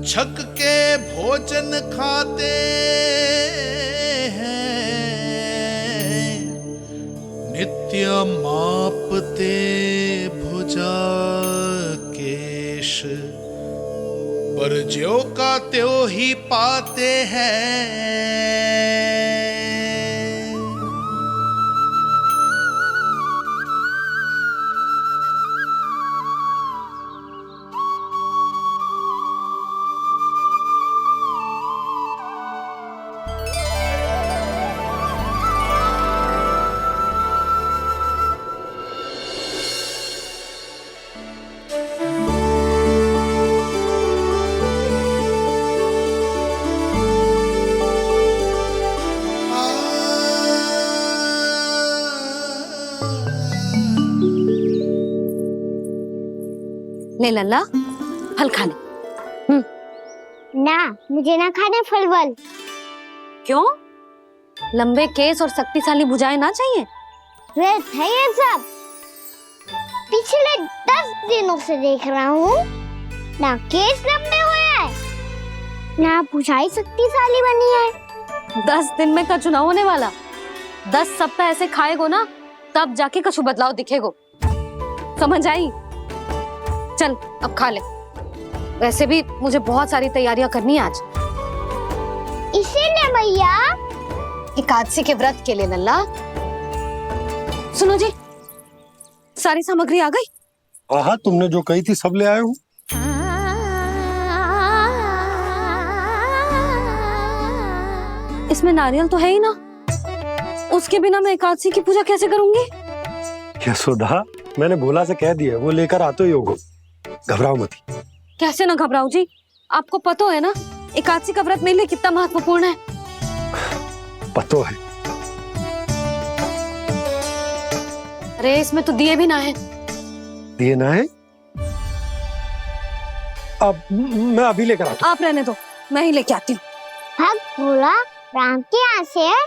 Speaker 20: छक के भोजन खाते हैं, नित्य मापते भुजा केश, पर ज्यों का त्यों ही पाते हैं।
Speaker 3: ले लल्ला, फल खा ले।
Speaker 2: ना, मुझे ना खाने फल वल।
Speaker 3: क्यों? लंबे केस और शक्तिशाली भुजाएं ना चाहिए?
Speaker 2: व्यर्थ है ये सब। पिछले 10 दिनों से देख रहा हूँ, ना केस लंबे हुए हैं, ना भुजाएं शक्तिशाली बनी है।
Speaker 3: 10 दिन में कछु ना होने वाला। 10 सप्ताह ऐसे खाएगो ना, तब जाके कछु बदलाव दिखेगो। समझ आई? चल अब खा ले। वैसे भी मुझे बहुत सारी तैयारियां करनी है आज।
Speaker 2: इसीलिए भैया
Speaker 3: एकादशी के व्रत के लिए लल्ला। सुनो जी, सारी सामग्री आ गई?
Speaker 16: हाँ, तुमने जो कही थी सब ले आए हूँ।
Speaker 3: इसमें नारियल तो है ही ना, उसके बिना मैं एकादशी की पूजा कैसे करूंगी?
Speaker 16: यशोदा, मैंने भोला से कह दिया, वो लेकर आते ही होगा, घबराओ मत।
Speaker 3: कैसे ना घबराओ जी, आपको पता है ना एकादशी का व्रत मेरे लिए कितना महत्वपूर्ण है।
Speaker 16: पतो है।
Speaker 3: अरे इसमें तो दिए भी ना है।
Speaker 16: दिए ना है? अब मैं अभी लेकर आता हूँ।
Speaker 3: आप रहने दो, मैं ही लेके आती हूँ।
Speaker 2: भक्त भोला राम के यहाँ से है?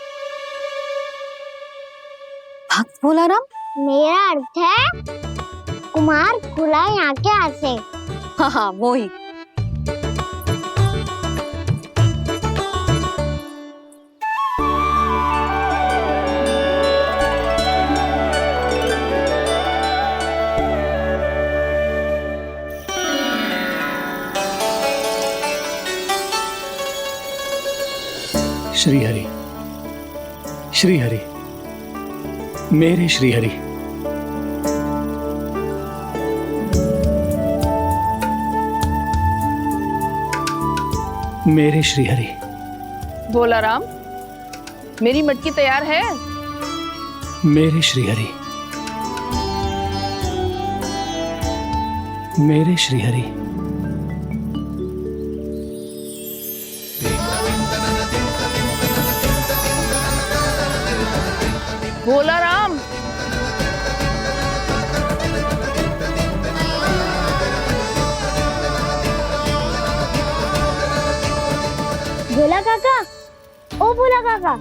Speaker 3: भक्त भोला राम?
Speaker 2: मेरा अर्थ है कुमार भोला यहाँ के यहाँ से।
Speaker 3: हाँ हाँ, वो ही।
Speaker 10: श्री हरि, श्री हरि, मेरे श्री हरि। मेरे श्री हरि।
Speaker 21: भोला राम, मेरी मटकी तैयार है?
Speaker 10: मेरे श्री हरि, मेरे श्री हरि।
Speaker 21: भोला राम,
Speaker 2: भोला काका, ओ भोला काका।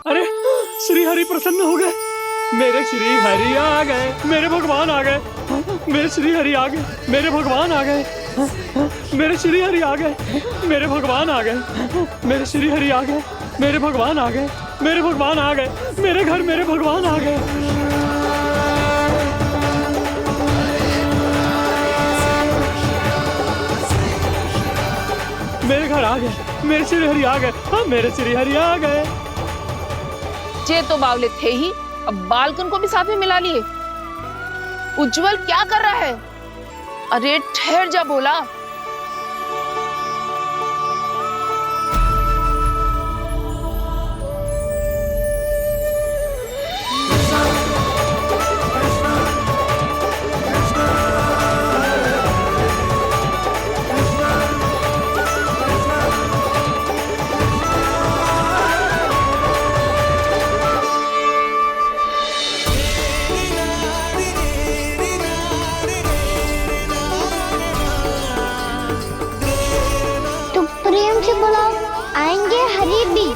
Speaker 10: अरे श्री हरि प्रसन्न हो गए। मेरे श्री हरि आ गए, मेरे भगवान आ गए। मेरे श्री हरि आ गए, मेरे भगवान आ गए। मेरे श्री हरि आ गए, मेरे भगवान आ गए। मेरे श्री हरि आ गए, मेरे भगवान आ गए। मेरे भगवान आ गए, मेरे घर मेरे भगवान आ गए। मेरे घर आ गए, मेरे श्री हरि आ गए। हाँ, मेरे श्री हरि आ गए।
Speaker 21: जे तो बावले थे ही, अब बालकन को भी साथ में मिला लिए। उज्जवल क्या कर रहा है? अरे ठहर जा भोला।
Speaker 2: प्रेम से बुलाओ, आएंगे हरि भी।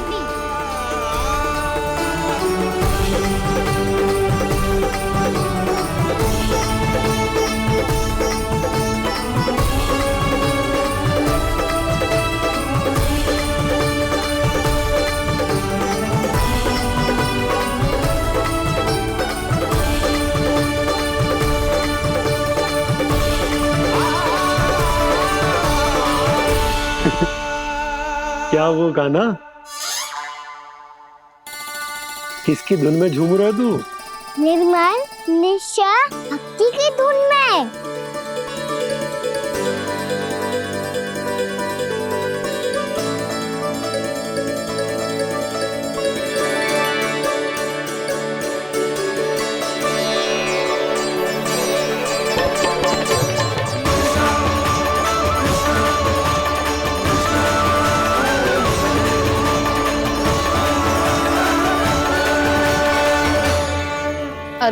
Speaker 16: क्या वो गाना? किसकी धुन में झूम रहा है तू?
Speaker 2: निर्मल निशा भक्ति की धुन में।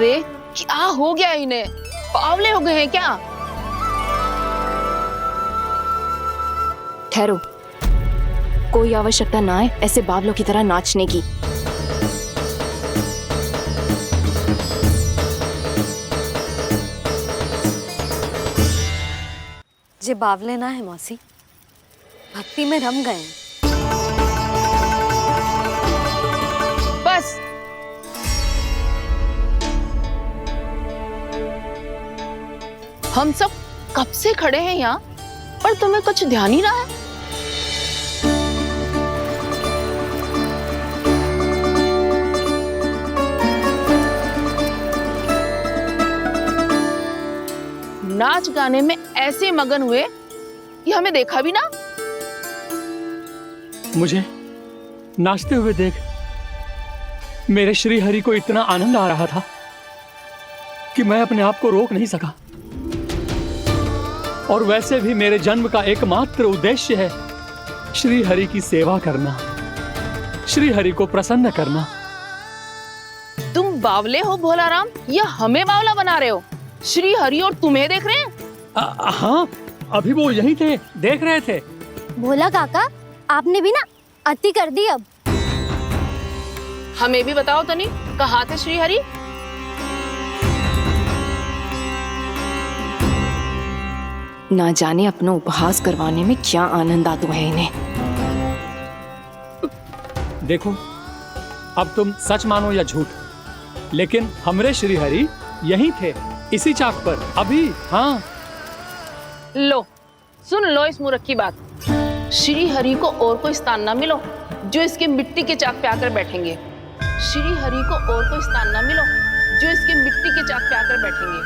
Speaker 21: अरे क्या हो गया इन्हें? बावले हो गए हैं क्या?
Speaker 6: ठहरो, कोई आवश्यकता ना है ऐसे बावलों की तरह नाचने की।
Speaker 3: जे बावले ना है मौसी, भक्ति में रम गए हैं।
Speaker 21: बस हम सब कब से खड़े हैं यहाँ, पर तुम्हें कुछ ध्यान ही रहा है। नाच गाने में ऐसे मगन हुए कि हमें देखा भी ना।
Speaker 10: मुझे नाचते हुए देख मेरे श्री हरि को इतना आनंद आ रहा था कि मैं अपने आप को रोक नहीं सका। और वैसे भी मेरे जन्म का एकमात्र उद्देश्य है श्री हरि की सेवा करना, श्री हरि को प्रसन्न करना।
Speaker 21: तुम बावले हो भोलाराम, या हमें बावला बना रहे हो? श्री हरि और तुम्हें देख रहे हैं?
Speaker 10: हाँ, अभी वो यहीं थे, देख रहे थे।
Speaker 2: भोला काका, आपने भी ना अति कर दी। अब
Speaker 21: हमें भी बताओ तनी, कहाँ थे श्री हरि?
Speaker 6: ना जाने अपना उपहास करवाने में क्या आनंद आता है इन्हें।
Speaker 10: देखो, अब तुम सच मानो या झूठ, लेकिन हमरे श्री हरि यहीं थे, इसी चाक पर अभी। हाँ,
Speaker 21: लो सुन लो इस मूर्ख की बात। श्री हरि को और कोई स्थान ना मिलो जो इसके मिट्टी के चाक पे आकर बैठेंगे। श्री हरि को और कोई स्थान ना मिलो जो इसके मिट्टी के चाक पे आकर बैठेंगे।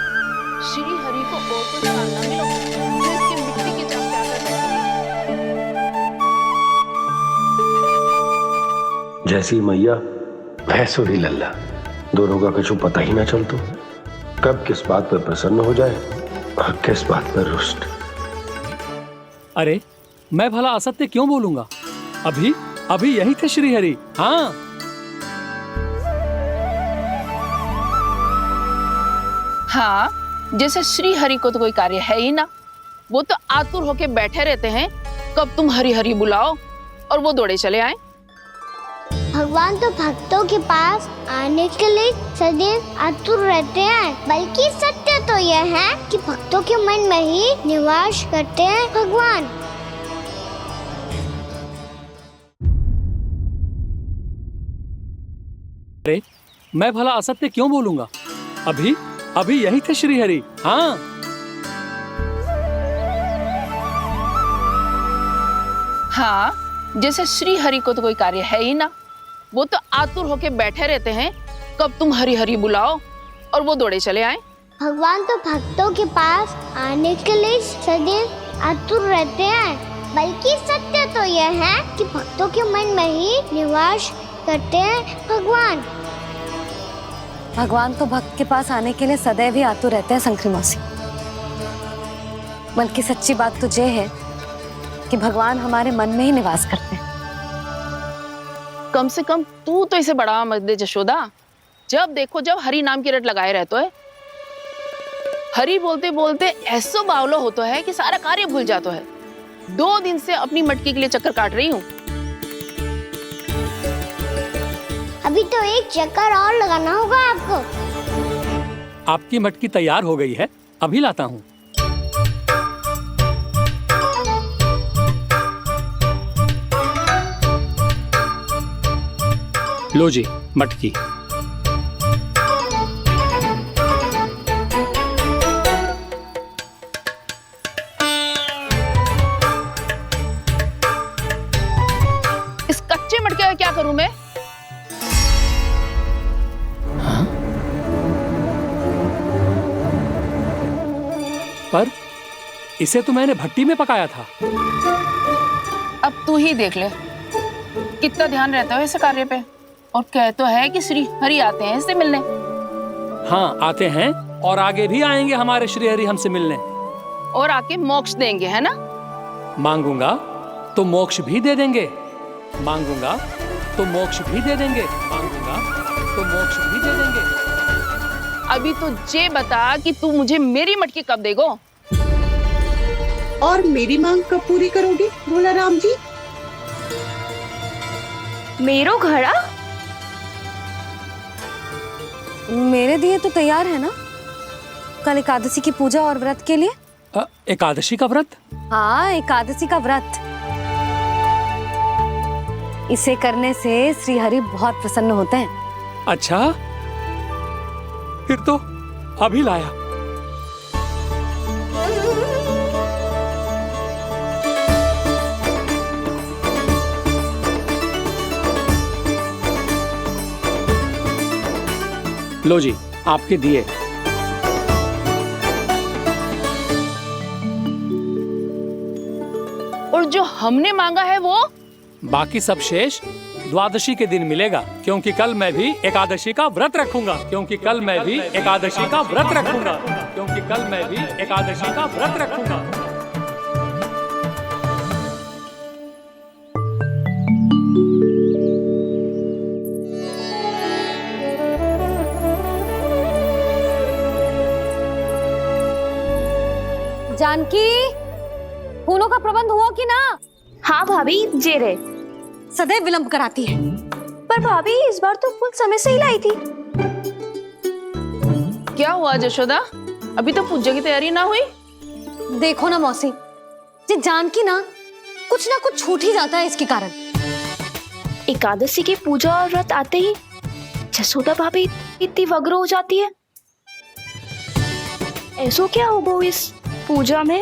Speaker 21: श्री हरि को और कोई स्थान ना मिलो जो इसके मिट्टी के चाक पे आकर बैठेंगे।
Speaker 22: जैसी मैया भैंसो ही लल्ला, दोनों का कुछ पता ही ना चलतो, कब किस बात पर प्रसन्न हो जाए और किस बात पर रुष्ट।
Speaker 10: अरे मैं भला असत्य क्यों बोलूंगा? अभी यही थे श्री हरि। हाँ,
Speaker 21: हाँ, जैसे श्री हरि को तो कोई कार्य है ही ना, वो तो आतुर होके बैठे रहते हैं कब तुम हरि हरि बुलाओ और वो दौड़े चले आए।
Speaker 2: भगवान तो भक्तों के पास आने के लिए सदैव आतुर रहते हैं, बल्कि सत्य तो यह है कि भक्तों के मन में ही निवास करते हैं भगवान।
Speaker 10: अरे मैं भला असत्य क्यों बोलूंगा? अभी यही थे श्री हरि। हाँ,
Speaker 21: हाँ, जैसे श्री हरि को तो कोई कार्य है ही ना, वो तो आतुर होके बैठे रहते हैं कब तुम हरि हरि बुलाओ और वो दौड़े चले आए।
Speaker 2: भगवान तो भक्तों के पास आने के लिए सदैव आतुर रहते हैं, बल्कि सत्य तो यह है कि भक्तों के मन में ही निवास करते हैं भगवान।
Speaker 3: भगवान तो भक्त के पास आने के लिए सदैव ही आतुर रहते हैं शंकरी मौसी। बल्कि सच्ची बात तो ये है कि भगवान हमारे मन में ही निवास करते हैं।
Speaker 21: कम से कम तू तो इसे बढ़ावा मत दे जशोदा। जब देखो जब हरि नाम की रट लगाए रहते है। हरि बोलते बोलते ऐसो बावलो होता है कि सारा कार्य भूल जाता है। 2 दिन से अपनी मटकी के लिए चक्कर काट रही हूँ।
Speaker 2: अभी तो एक चक्कर और लगाना होगा आपको।
Speaker 10: आपकी मटकी तैयार हो गई है, अभी लाता हूँ। लो जी मटकी।
Speaker 21: इस कच्चे मटके का क्या करूं मैं?
Speaker 10: पर इसे तो मैंने भट्टी में पकाया था।
Speaker 21: अब तू ही देख ले कितना ध्यान रहता है इस कार्य पे। और कह तो है कि श्री हरि आते हैं इससे मिलने।
Speaker 10: हाँ आते हैं और आगे भी आएंगे हमारे श्री हरि हमसे मिलने।
Speaker 21: और आके मोक्ष देंगे, है ना?
Speaker 10: मांगूंगा तो मोक्ष भी दे देंगे, मांगूंगा तो मोक्ष भी दे देंगे, मांगूंगा तो मोक्ष भी दे देंगे।
Speaker 21: अभी तो ये बता कि तू मुझे मेरी मटकी कब देगो?
Speaker 15: और मेरी मांग कब पूरी करोगी भोला राम जी?
Speaker 17: मेरो घड़ा
Speaker 3: मेरे दिए तो तैयार है ना कल एकादशी की पूजा और व्रत के लिए?
Speaker 10: एकादशी का व्रत?
Speaker 3: हाँ, एकादशी का व्रत। इसे करने से श्री हरि बहुत प्रसन्न होते हैं।
Speaker 10: अच्छा, फिर तो अभी लाया। लो जी, आपके दिए।
Speaker 21: और जो हमने मांगा है वो?
Speaker 10: बाकी सब शेष द्वादशी के दिन मिलेगा, क्योंकि कल मैं भी एकादशी का व्रत रखूंगा। क्योंकि कल मैं भी एकादशी का व्रत रखूंगा। क्योंकि कल मैं भी एकादशी का व्रत रखूंगा।
Speaker 3: जानकी, फूलों का प्रबंध हुआ कि ना?
Speaker 17: हाँ भाभी, जे रे।
Speaker 3: सदैव विलंब कराती है।
Speaker 17: पर भाभी इस बार तो फूल समय से ही लाई थी।
Speaker 21: क्या हुआ जशोदा, अभी तो पूजा की तैयारी ना हुई?
Speaker 3: देखो ना मौसी, ये जानकी ना कुछ छूट ही जाता है इसके कारण।
Speaker 17: एकादशी की पूजा और व्रत आते ही जसोदा भाभी इतनी वग्र हो जाती है। ऐसो क्या हो गो इस पूजा में?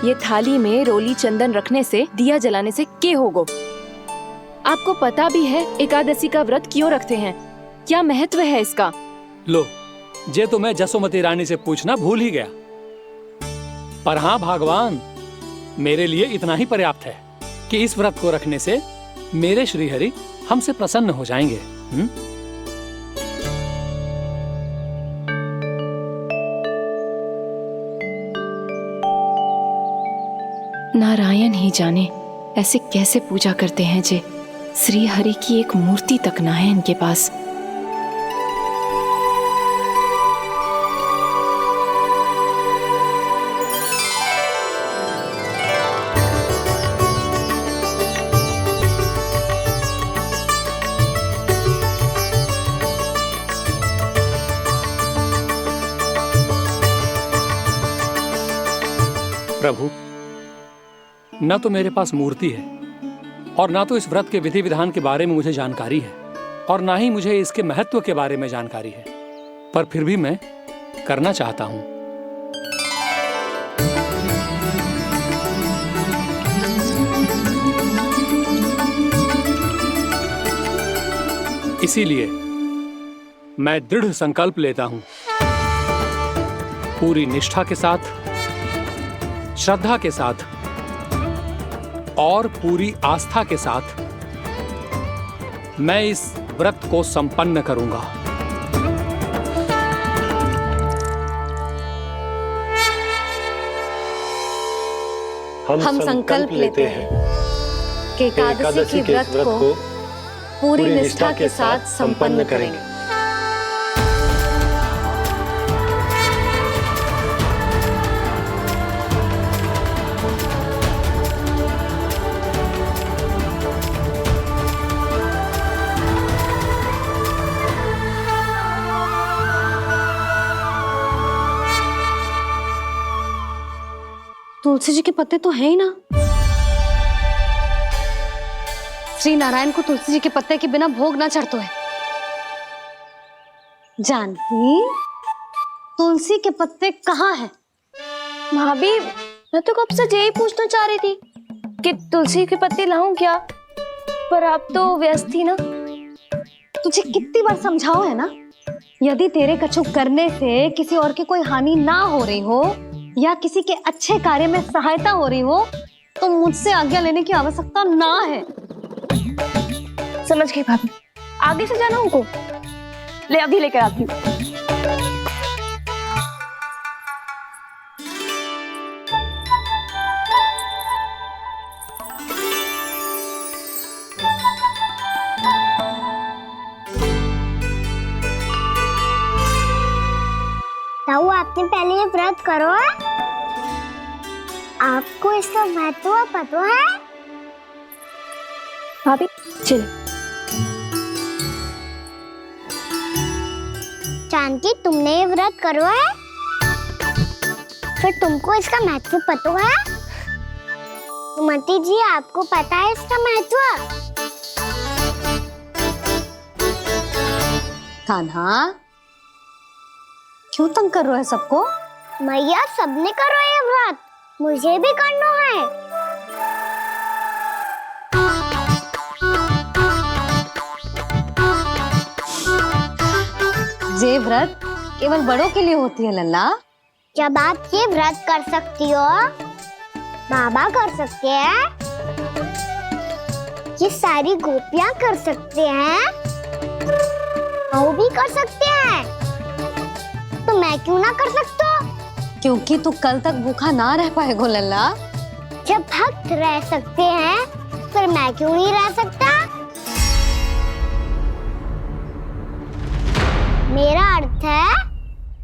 Speaker 6: ये थाली में रोली चंदन रखने से, दिया जलाने से के होगो? आपको पता भी है एकादशी का व्रत क्यों रखते हैं? क्या महत्व है इसका?
Speaker 10: लो, जे तो मैं जसोमती रानी से पूछना भूल ही गया। पर हाँ भगवान, मेरे लिए इतना ही पर्याप्त है कि इस व्रत को रखने से मेरे श्रीहरि हमसे प्रसन्न हो जाएंगे।
Speaker 6: नारायण ही जाने ऐसे कैसे पूजा करते हैं जे श्री हरि की एक मूर्ति तक ना है इनके पास।
Speaker 10: प्रभु, न तो मेरे पास मूर्ति है और ना तो इस व्रत के विधि विधान के बारे में मुझे जानकारी है और ना ही मुझे इसके महत्व के बारे में जानकारी है, पर फिर भी मैं करना चाहता हूं। इसीलिए मैं दृढ़ संकल्प लेता हूं, पूरी निष्ठा के साथ, श्रद्धा के साथ और पूरी आस्था के साथ मैं इस व्रत को संपन्न करूंगा।
Speaker 3: हम संकल्प लेते हैं कि एकादशी के व्रत को पूरी निष्ठा के साथ संपन्न करेंगे। तुलसी जी के पत्ते तो हैं ही ना। श्री नारायण को तुलसी जी के पत्ते के बिना भोग ना चढ़तो है। जानकी, तुलसी के पत्ते कहाँ हैं?
Speaker 17: भाभी, मैं तो कब से यही पूछना चाह रही थी कि तुलसी के पत्ते लाऊं क्या, पर आप तो व्यस्त थी ना।
Speaker 3: तुझे कितनी बार समझाओ है ना, यदि तेरे कछु करने से किसी और की कोई हानि ना हो रही हो या किसी के अच्छे कार्य में सहायता हो रही हो तो मुझसे आज्ञा लेने की आवश्यकता ना है।
Speaker 17: समझ गई भाभी, आगे से जाना उनको। ले अभी लेकर आती हूँ।
Speaker 2: ताऊ आपने पहले ये व्रत करो है? आपको इसका महत्व पता है?
Speaker 6: भाभी चल।
Speaker 2: जानकी तुमने ये व्रत करो है? फिर तुमको इसका महत्व पता है? सुमति जी आपको पता है इसका महत्व?
Speaker 3: कान्हा क्यों तंग कर रहा है सबको?
Speaker 2: मैया सबने करो ये व्रत, मुझे भी करना है।
Speaker 3: ये व्रत केवल बड़ों के लिए होती है लल्ला।
Speaker 2: जब आप ये व्रत कर सकती हो, बाबा कर सकते हैं, ये सारी गोपियां कर सकते हैं, वो भी कर सकते हैं, तो मैं क्यों ना कर सकता?
Speaker 3: क्योंकि तू कल तक भूखा ना रह पाएगो लल्ला।
Speaker 2: जब भक्त रह सकते हैं, फिर मैं क्यों नहीं रह सकता? मेरा अर्थ है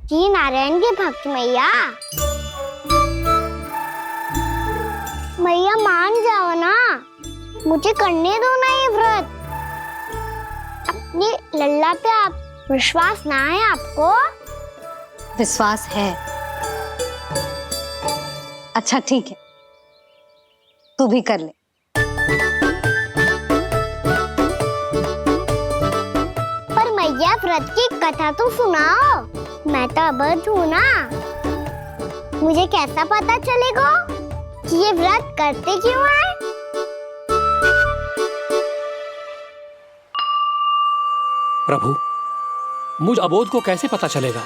Speaker 2: कि नारायण के भक्त मैया, मैया मान जाओ ना, मुझे करने दो ना ये व्रत। अपनी लल्ला पे आप विश्वास ना है आपको?
Speaker 3: विश्वास है। अच्छा ठीक है, तू भी कर ले।
Speaker 2: पर मैया व्रत की कथा तो सुनाओ, मैं तो अबध हूँ ना, मुझे कैसा पता चलेगा कि ये व्रत करते क्यों हैं?
Speaker 10: प्रभु, मुझ अबोध को कैसे पता चलेगा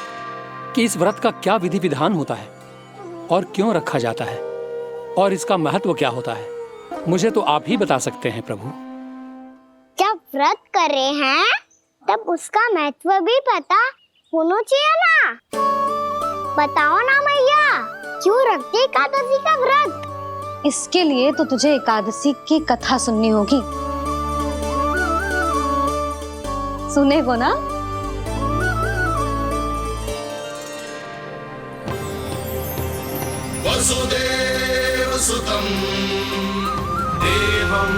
Speaker 10: कि इस व्रत का क्या विधि विधान होता है और क्यों रखा जाता है और इसका महत्व क्या होता है? मुझे तो आप ही बता सकते हैं प्रभु।
Speaker 2: जब व्रत कर रहे हैं तब उसका महत्व भी पता होना चाहिए ना। बताओ ना मैया, क्यों रखते एकादशी का व्रत?
Speaker 3: इसके लिए तो तुझे एकादशी की कथा सुननी होगी। सुनेगो ना?
Speaker 12: वसुदेव सुतं देवं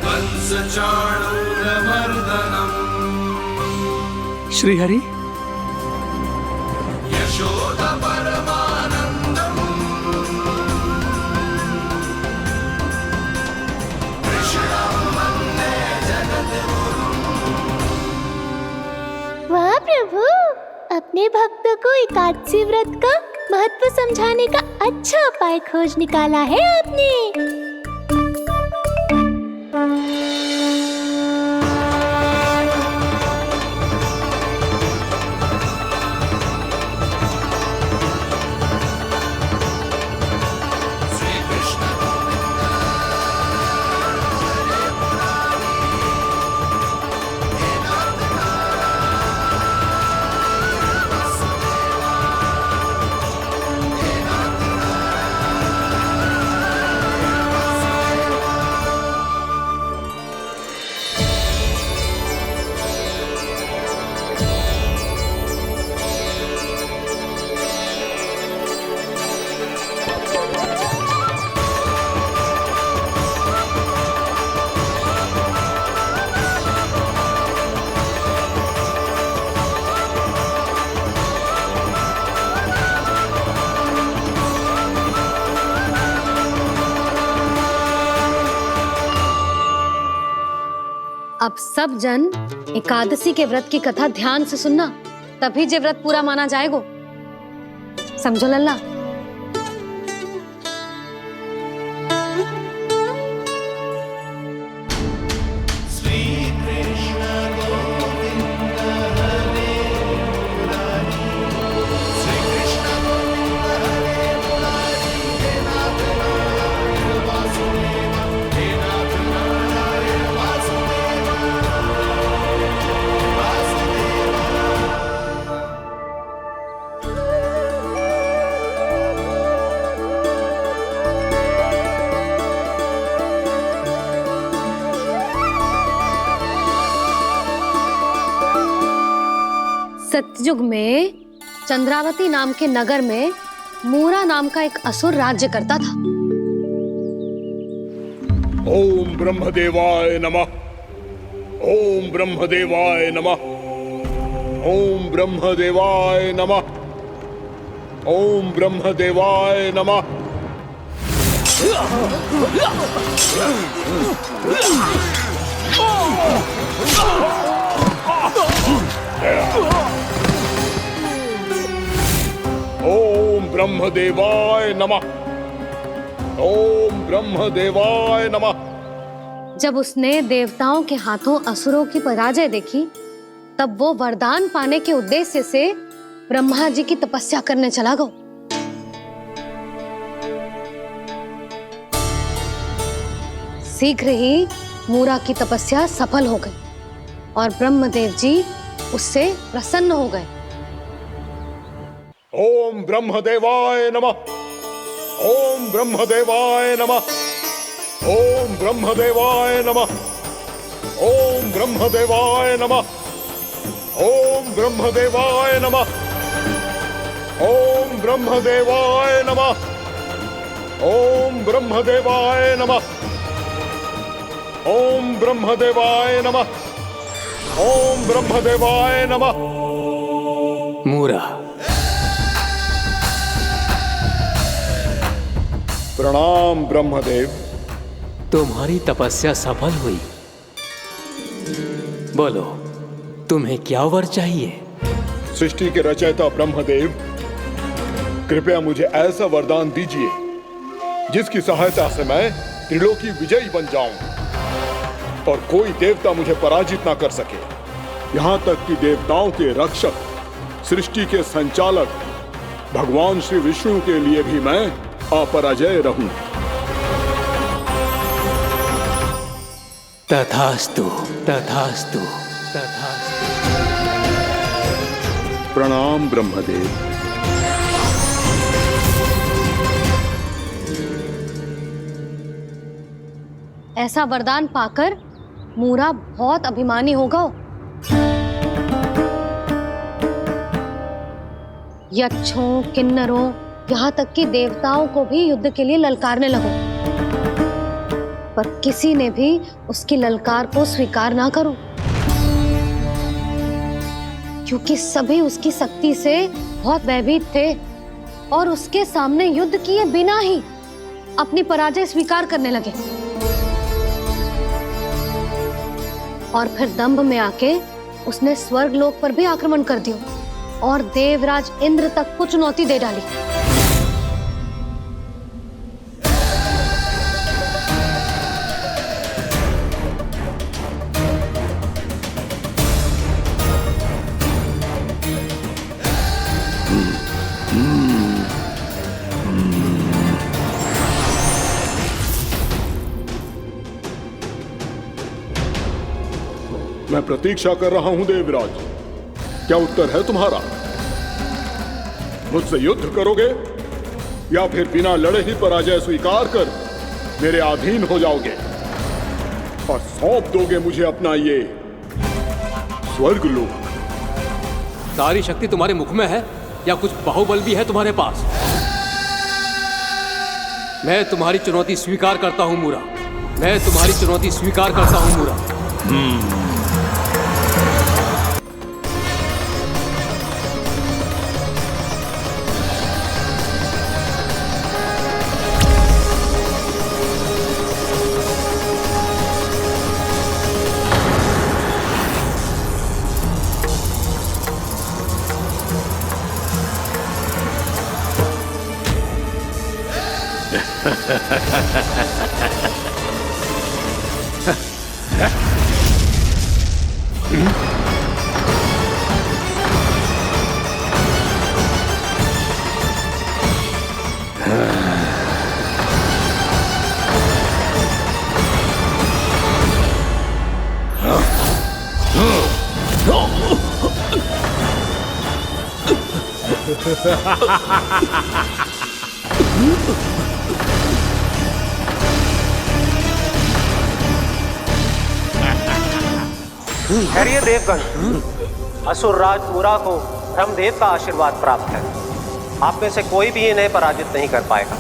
Speaker 12: कंसचाणूरमर्दनम्
Speaker 10: श्रीहरि,
Speaker 12: यशोदा परमानंदम् कृष्णं वन्दे जगद्गुरुम्।
Speaker 2: वाह प्रभु, अपने भक्तों को एकादशी व्रत का महत्व समझाने का अच्छा उपाय खोज निकाला है आपने।
Speaker 3: अब सब जन एकादशी के व्रत की कथा ध्यान से सुनना, तभी जे व्रत पूरा माना जाएगा। समझो लल्ला? सतयुग में चंद्रावती नाम के नगर में मूरा नाम का एक असुर राज्य करता था।
Speaker 4: ओम ब्रह्मदेवाय नमः। ओम ब्रह्मदेवाय नमः। ओम ब्रह्मदेवाय नमः। ओम ब्रह्मदेवाय नमः। ओम ब्रह्मदेवाय नमः। ओम ब्रह्मदेवाय नमः।
Speaker 3: जब उसने देवताओं के हाथों असुरों की पराजय देखी, तब वो वरदान पाने के उद्देश्य से ब्रह्मा जी की तपस्या करने चला गया। शीघ्र ही मूरा की तपस्या सफल हो गई और ब्रह्मदेव जी उससे प्रसन्न हो गए।
Speaker 4: ओम ब्रह्मदेवाय नमः। ओम ब्रह्मदेवाय नमः। ओम ब्रह्मदेवाय नमः। ओम ब्रह्मदेवाय नमः। ओम ब्रह्मदेवाय नमः। ओम ब्रह्मदेवाय नमः। ओम ब्रह्मदेवाय नमः। ओम ब्रह्मदेवाय नमः। ओम ब्रह्मदेवाय नमः।
Speaker 5: मूरा,
Speaker 4: प्रणाम ब्रह्मदेव।
Speaker 5: तुम्हारी तपस्या सफल हुई। बोलो, तुम्हें क्या वर चाहिए?
Speaker 4: सृष्टि के रचयिता ब्रह्मदेव, कृपया मुझे ऐसा वरदान दीजिए जिसकी सहायता से मैं त्रिलोकी विजयी बन जाऊं और कोई देवता मुझे पराजित ना कर सके। यहां तक कि देवताओं के रक्षक, सृष्टि के संचालक भगवान श्री विष्णु के लिए भी मैं अपराजय रहूं।
Speaker 5: तथास्तु, तथास्तु, तथास्तु।
Speaker 8: प्रणाम ब्रह्मदेव।
Speaker 3: ऐसा वरदान पाकर मूरा बहुत अभिमानी होगा। यक्षों, किन्नरों, यहाँ तक कि देवताओं को भी युद्ध के लिए ललकारने लगो, पर किसी ने भी उसकी ललकार को स्वीकार ना करो, क्योंकि सभी उसकी शक्ति से बहुत भयभीत थे और उसके सामने युद्ध किए बिना ही अपनी पराजय स्वीकार करने लगे। और फिर दंभ में आके उसने स्वर्ग लोक पर भी आक्रमण कर दिया और देवराज इंद्र तक को चुनौती दे डाली।
Speaker 4: मैं प्रतीक्षा कर रहा हूं देवराज। क्या उत्तर है तुम्हारा? मुझसे युद्ध करोगे या फिर बिना लड़े ही पराजय स्वीकार कर मेरे अधीन हो जाओगे और सौंप दोगे मुझे अपना ये स्वर्ग लोक?
Speaker 5: सारी शक्ति तुम्हारे मुख में है या कुछ बाहुबल भी है तुम्हारे पास? मैं तुम्हारी चुनौती स्वीकार करता हूं मूरा। मैं तुम्हारी चुनौती स्वीकार करता हूं मूरा।
Speaker 7: ठहरिए देवगण, असुरराज मुरा को ब्रह्मदेव का आशीर्वाद प्राप्त है। आप में से कोई भी इन्हें पराजित नहीं कर पाएगा।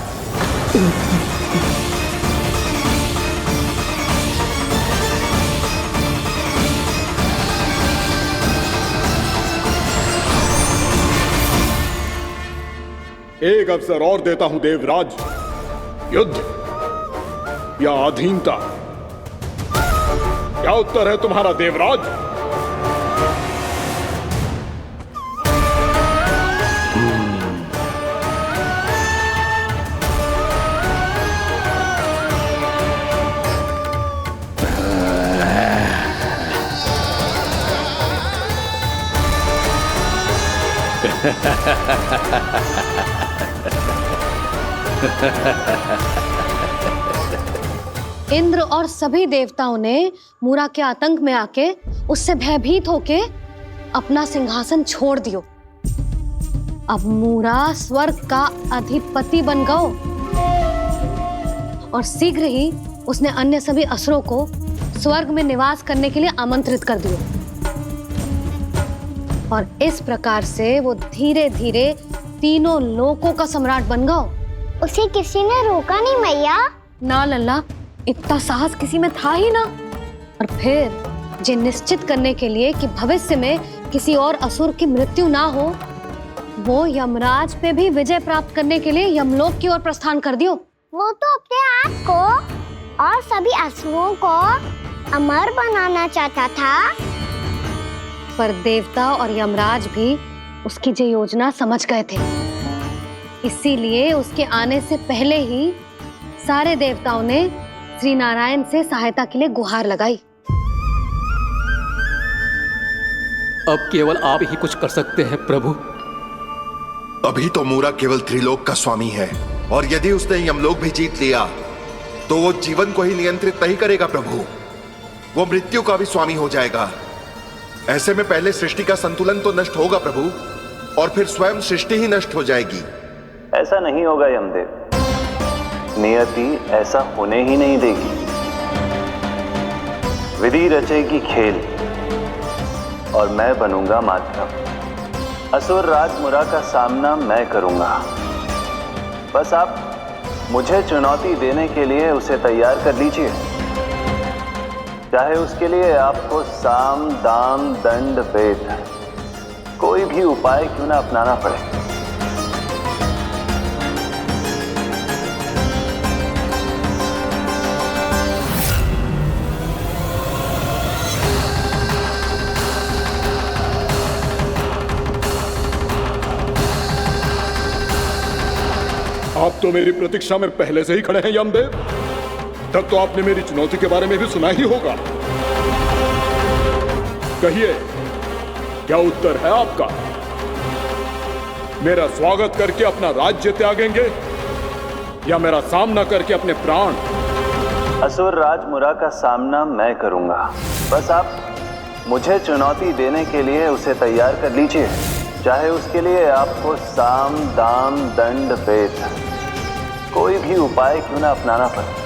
Speaker 8: एक अवसर और देता हूं देवराज। युद्ध या अधीनता, क्या उत्तर है तुम्हारा देवराज?
Speaker 3: इंद्र और सभी देवताओं ने मूरा के आतंक में आके उससे भयभीत होके अपना सिंहासन छोड़ दियो। अब मूरा स्वर्ग का अधिपति बन गयो और शीघ्र ही उसने अन्य सभी असुरों को स्वर्ग में निवास करने के लिए आमंत्रित कर दियो। और इस प्रकार से वो धीरे धीरे तीनों लोकों का सम्राट बन गयो।
Speaker 2: उसे किसी ने रोका नहीं मैया?
Speaker 3: ना लल्ला, इतना साहस किसी में था ही ना। और फिर ये निश्चित करने के लिए कि भविष्य में किसी और असुर की मृत्यु ना हो, वो यमराज पे भी विजय प्राप्त करने के लिए यमलोक की ओर प्रस्थान कर दियो।
Speaker 2: वो तो अपने आप को और सभी असुरों को अमर बनाना चाहता था।
Speaker 3: पर देवता और यमराज भी उसकी ये योजना समझ गए थे। इसीलिए उसके आने से पहले ही सारे देवताओं ने श्री नारायण से सहायता के लिए गुहार लगाई।
Speaker 5: अब केवल आप ही कुछ कर सकते हैं प्रभु।
Speaker 9: अभी तो मूरा केवल त्रिलोक का स्वामी है, और यदि उसने यमलोक भी जीत लिया तो वो जीवन को ही नियंत्रित नहीं करेगा प्रभु, वो मृत्यु का भी स्वामी हो जाएगा। ऐसे में पहले सृष्टि का संतुलन तो नष्ट होगा प्रभु, और फिर स्वयं सृष्टि ही नष्ट हो जाएगी।
Speaker 23: ऐसा नहीं होगा यमदेव, नियति ऐसा होने ही नहीं देगी। विधि रचेगी खेल और मैं बनूंगा माध्यम। असुर राज मुरा का सामना मैं करूंगा। बस आप मुझे चुनौती देने के लिए उसे तैयार कर लीजिए, चाहे उसके लिए आपको साम दाम दंड भेद कोई भी उपाय क्यों ना अपनाना पड़े।
Speaker 8: आप तो मेरी प्रतीक्षा में पहले से ही खड़े हैं यमदेव। तब तो आपने मेरी चुनौती के बारे में भी सुना ही होगा। कहिए, क्या उत्तर है आपका? मेरा स्वागत करके अपना राज्य त्यागेंगे या मेरा सामना करके अपने प्राण?
Speaker 23: असुर राज मुरा का सामना मैं करूंगा। बस आप मुझे चुनौती देने के लिए उसे तैयार कर लीजिए, चाहे उसके लिए आपको साम दाम दंड भेद कोई भी उपाय क्यों ना अपनाना पड़े।